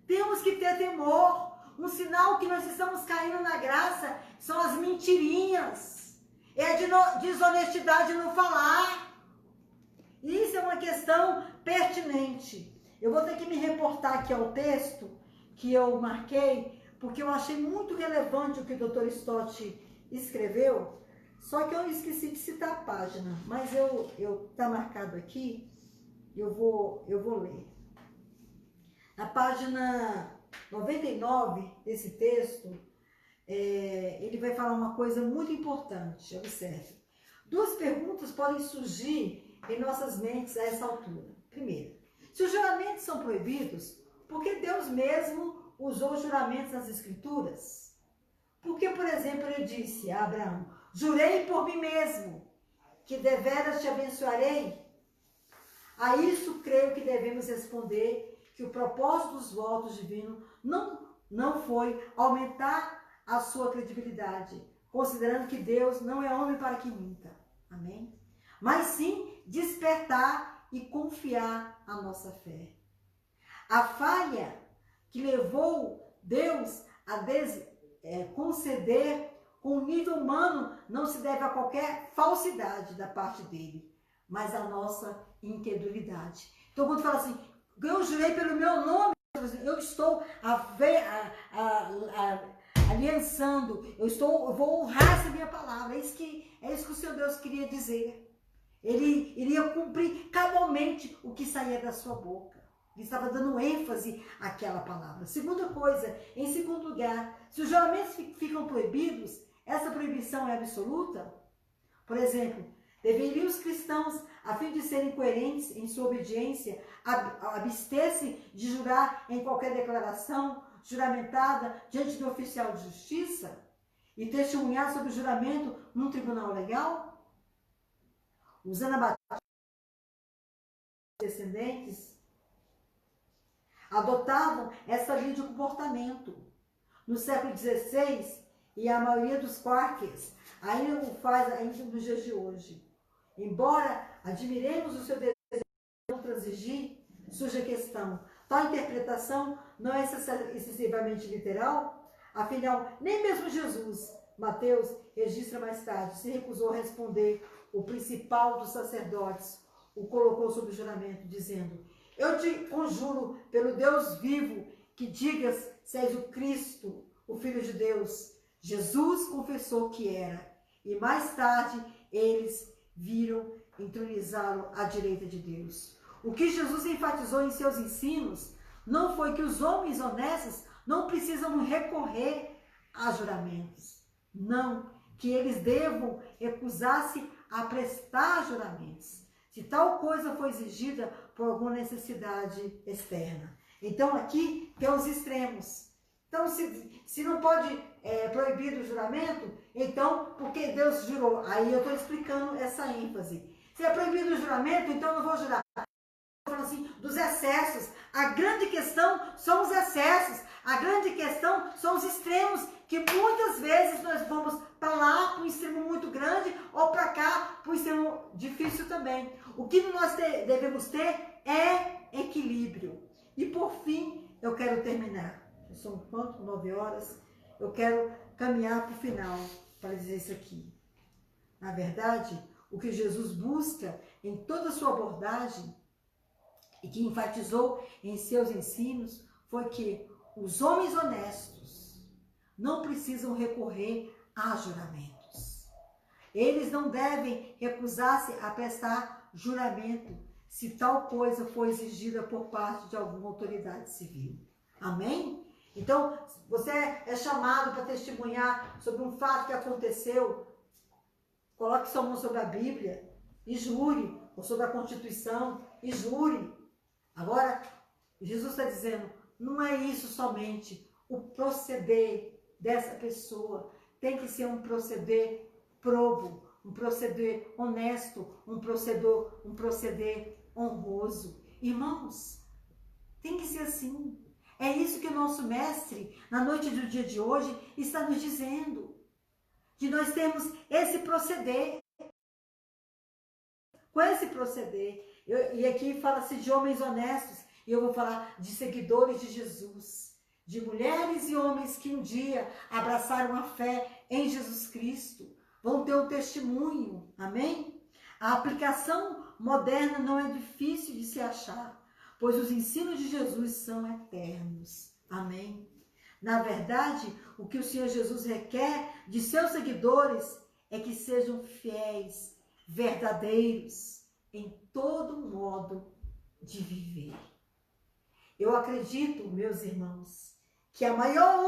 Temos que ter temor. Um sinal que nós estamos caindo na graça são as mentirinhas. É a desonestidade no falar. Isso é uma questão pertinente. Eu vou ter que me reportar aqui ao texto que eu marquei, porque eu achei muito relevante o que o Dr. Stott escreveu, só que eu esqueci de citar a página, mas tá marcado aqui, eu vou ler. Na página 99 desse texto, ele vai falar uma coisa muito importante, observe. Duas perguntas podem surgir em nossas mentes a essa altura. Primeiro, se os juramentos são proibidos, por que Deus mesmo usou juramentos nas Escrituras? Porque, por exemplo, ele disse a Abraão, jurei por mim mesmo, que deveras te abençoarei. A isso creio que devemos responder que o propósito dos votos divinos não foi aumentar a sua credibilidade, considerando que Deus não é homem para que minta. Amém? Mas sim despertar e confiar a nossa fé. A falha que levou Deus a conceder com o nível humano não se deve a qualquer falsidade da parte dele, mas a nossa incredulidade. Então, quando fala assim, eu jurei pelo meu nome, eu estou aliançando, eu vou honrar essa minha palavra. É isso que o Senhor Deus queria dizer. Ele iria cumprir cabalmente o que saía da sua boca. Ele estava dando ênfase àquela palavra. Segunda coisa, em segundo lugar, se os juramentos ficam proibidos, essa proibição é absoluta? Por exemplo, deveriam os cristãos, a fim de serem coerentes em sua obediência, abster-se de jurar em qualquer declaração juramentada diante do oficial de justiça e testemunhar sobre o juramento num tribunal legal? Os anabatistas descendentes adotavam essa linha de comportamento. No século XVI, e a maioria dos Quakers ainda o faz ainda nos dias de hoje. Embora admiremos o seu desejo de não transigir, surge a questão: tal interpretação não é excessivamente literal? Afinal, nem mesmo Jesus, Mateus registra mais tarde, se recusou a responder. O principal dos sacerdotes o colocou sob juramento, dizendo: eu te conjuro pelo Deus vivo que digas se és o Cristo, o Filho de Deus. Jesus confessou que era, e mais tarde eles viram entronizá-lo à direita de Deus. O que Jesus enfatizou em seus ensinos não foi que os homens honestos não precisam recorrer a juramentos. Não, que eles devam recusar-se a prestar juramentos, se tal coisa for exigida por alguma necessidade externa. Então aqui tem os extremos. Então se não pode proibir o juramento, então porque Deus jurou? Aí eu estou explicando essa ênfase. Se é proibido o juramento, então eu não vou jurar. Falando assim, dos excessos. A grande questão são os excessos. A grande questão são os extremos, que muitas vezes nós vamos para lá, para um extremo muito grande, ou para cá, para um extremo difícil também. O que nós devemos ter é equilíbrio. E por fim, eu quero terminar. São quanto? 9 horas. Eu quero caminhar para o final, para dizer isso aqui. Na verdade, o que Jesus busca em toda a sua abordagem, e que enfatizou em seus ensinos, foi que os homens honestos não precisam recorrer a juramentos. Eles não devem recusar-se a prestar juramento se tal coisa for exigida por parte de alguma autoridade civil. Amém? Então, você é chamado para testemunhar sobre um fato que aconteceu, coloque sua mão sobre a Bíblia e jure, ou sobre a Constituição e jure. Agora, Jesus está dizendo, não é isso somente. O proceder dessa pessoa tem que ser um proceder probo, um proceder honesto, um proceder honroso. Irmãos, tem que ser assim. É isso que o nosso mestre, na noite do dia de hoje, está nos dizendo. Que nós temos esse proceder. Com esse proceder. E aqui fala-se de homens honestos. E eu vou falar de seguidores de Jesus. De mulheres e homens que um dia abraçaram a fé em Jesus Cristo. Vão ter um testemunho. Amém? A aplicação moderna não é difícil de se achar, pois os ensinos de Jesus são eternos. Amém? Na verdade, o que o Senhor Jesus requer de seus seguidores é que sejam fiéis, verdadeiros, em todo modo de viver. Eu acredito, meus irmãos, que a maior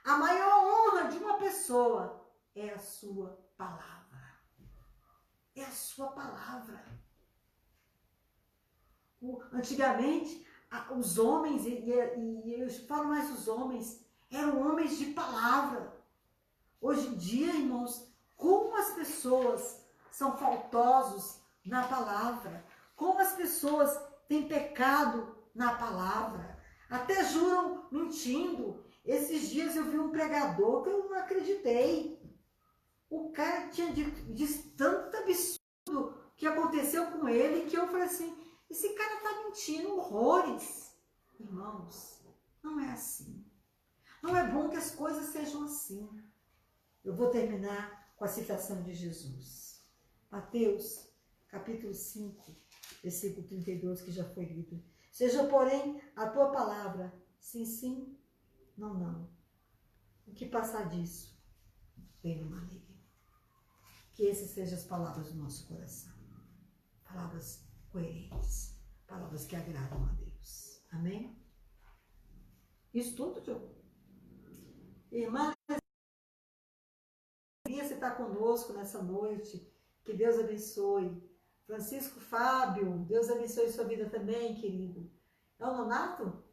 honra de uma pessoa é a sua palavra. É a sua palavra. Antigamente, os homens, e eu falo mais os homens, eram homens de palavra. Hoje em dia, irmãos, como as pessoas são faltosos na palavra, como as pessoas têm pecado na palavra, até juram mentindo. Esses dias eu vi um pregador que eu não acreditei. O cara tinha dito tanto absurdo que aconteceu com ele que eu falei assim, esse cara está mentindo horrores. Irmãos, não é assim. Não é bom que as coisas sejam assim. Eu vou terminar com a citação de Jesus. Mateus, capítulo 5, versículo 32, que já foi lido. Seja, porém, a tua palavra, sim, sim, não, não. O que passar disso, vem no maligno. Que essas sejam as palavras do nosso coração. Palavras coerentes. Palavras que agradam a Deus. Amém? Isso tudo, Diogo. Irmã, você está conosco nessa noite. Que Deus abençoe. Francisco Fábio, Deus abençoe sua vida também, querido. É o Nonato?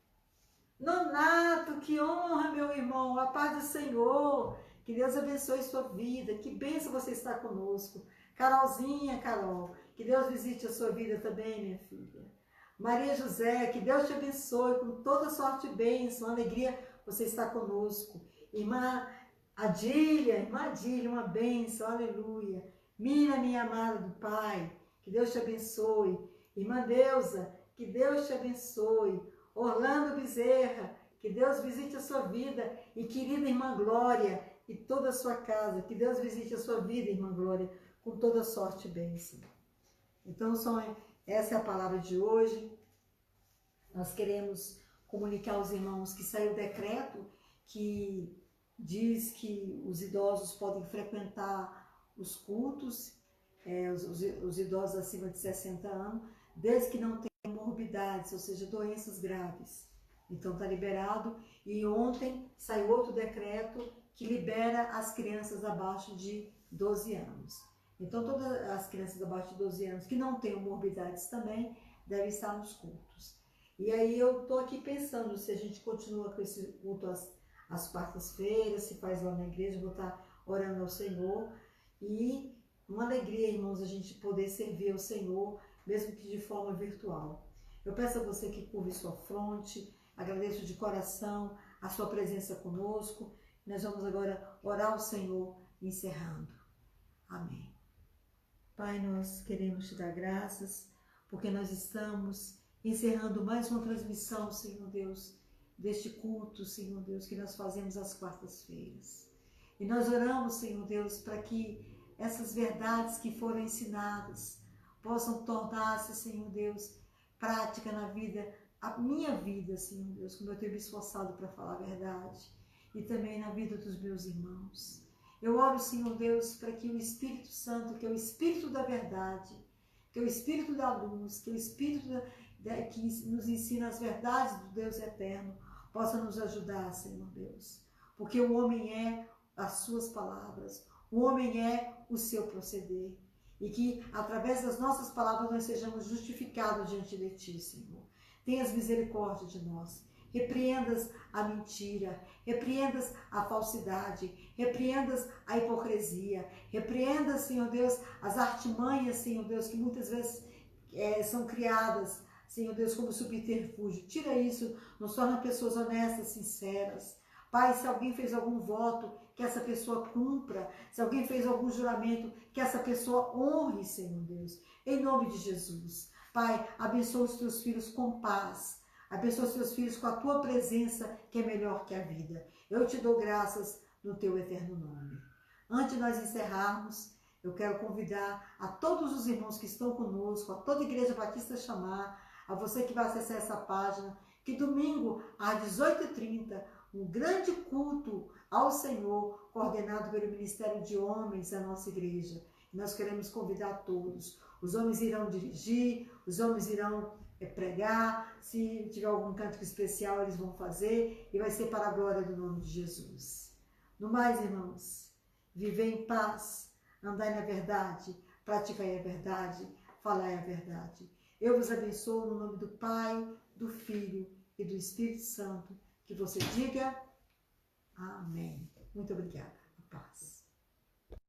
Nonato, que honra, meu irmão. A paz do Senhor. Que Deus abençoe sua vida. Que bênção você estar conosco. Carolzinha, Carol. Que Deus visite a sua vida também, minha filha. Maria José, que Deus te abençoe com toda sorte e bênção, alegria você está conosco. Irmã Adília, uma bênção, aleluia. Mira, minha amada do Pai, que Deus te abençoe. Irmã Deusa, que Deus te abençoe. Orlando Bezerra, que Deus visite a sua vida. E querida irmã Glória, e toda a sua casa, que Deus visite a sua vida, irmã Glória, com toda sorte e bênção. Então, essa é a palavra de hoje. Nós queremos comunicar aos irmãos que saiu o decreto que diz que os idosos podem frequentar os cultos, os idosos acima de 60 anos, desde que não tenham morbidades, ou seja, doenças graves. Então está liberado. E ontem saiu outro decreto que libera as crianças abaixo de 12 anos. Então todas as crianças abaixo de 12 anos que não tenham morbidades também devem estar nos cultos. E aí eu estou aqui pensando se a gente continua com esse culto às quartas-feiras, se faz lá na igreja, vou estar orando ao Senhor. E uma alegria, irmãos, a gente poder servir ao Senhor, mesmo que de forma virtual. Eu peço a você que curve sua fronte, agradeço de coração a sua presença conosco. Nós vamos agora orar ao Senhor, encerrando. Amém. Pai, nós queremos te dar graças, porque nós estamos encerrando mais uma transmissão, Senhor Deus, deste culto, Senhor Deus, que nós fazemos às quartas-feiras. E nós oramos, Senhor Deus, para que essas verdades que foram ensinadas possam tornar-se, Senhor Deus, prática na vida, a minha vida, Senhor Deus, como eu tenho me esforçado para falar a verdade, e também na vida dos meus irmãos. Eu oro, Senhor Deus, para que o Espírito Santo, que é o Espírito da verdade, que é o Espírito da luz, que é o Espírito que nos ensina as verdades do Deus eterno, possa nos ajudar, Senhor Deus. Porque o homem é as suas palavras, o homem é o seu proceder. E que, através das nossas palavras, nós sejamos justificados diante de Ti, Senhor. Tenhas misericórdia de nós. Repreendas a mentira, repreendas a falsidade, repreendas a hipocrisia, repreendas, Senhor Deus, as artimanhas, Senhor Deus, que muitas vezes são criadas, Senhor Deus, como subterfúgio. Tira isso, nos torna pessoas honestas, sinceras. Pai, se alguém fez algum voto, que essa pessoa cumpra. Se alguém fez algum juramento, que essa pessoa honre, Senhor Deus. Em nome de Jesus. Pai, abençoa os teus filhos com paz. Abençoa os teus filhos com a tua presença, que é melhor que a vida. Eu te dou graças no teu eterno nome. Antes de nós encerrarmos, eu quero convidar a todos os irmãos que estão conosco, a toda a Igreja Batista Chamar, a você que vai acessar essa página, que domingo, às 18h30, um grande culto ao Senhor, coordenado pelo Ministério de Homens da nossa igreja. Nós queremos convidar todos. Os homens irão dirigir, os homens irão pregar, se tiver algum cântico especial eles vão fazer, e vai ser para a glória do nome de Jesus. No mais, irmãos, viver em paz, andai na verdade, praticai a verdade, falai a verdade. Eu vos abençoo no nome do Pai, do Filho e do Espírito Santo. Que você diga amém. Muito obrigada. A paz.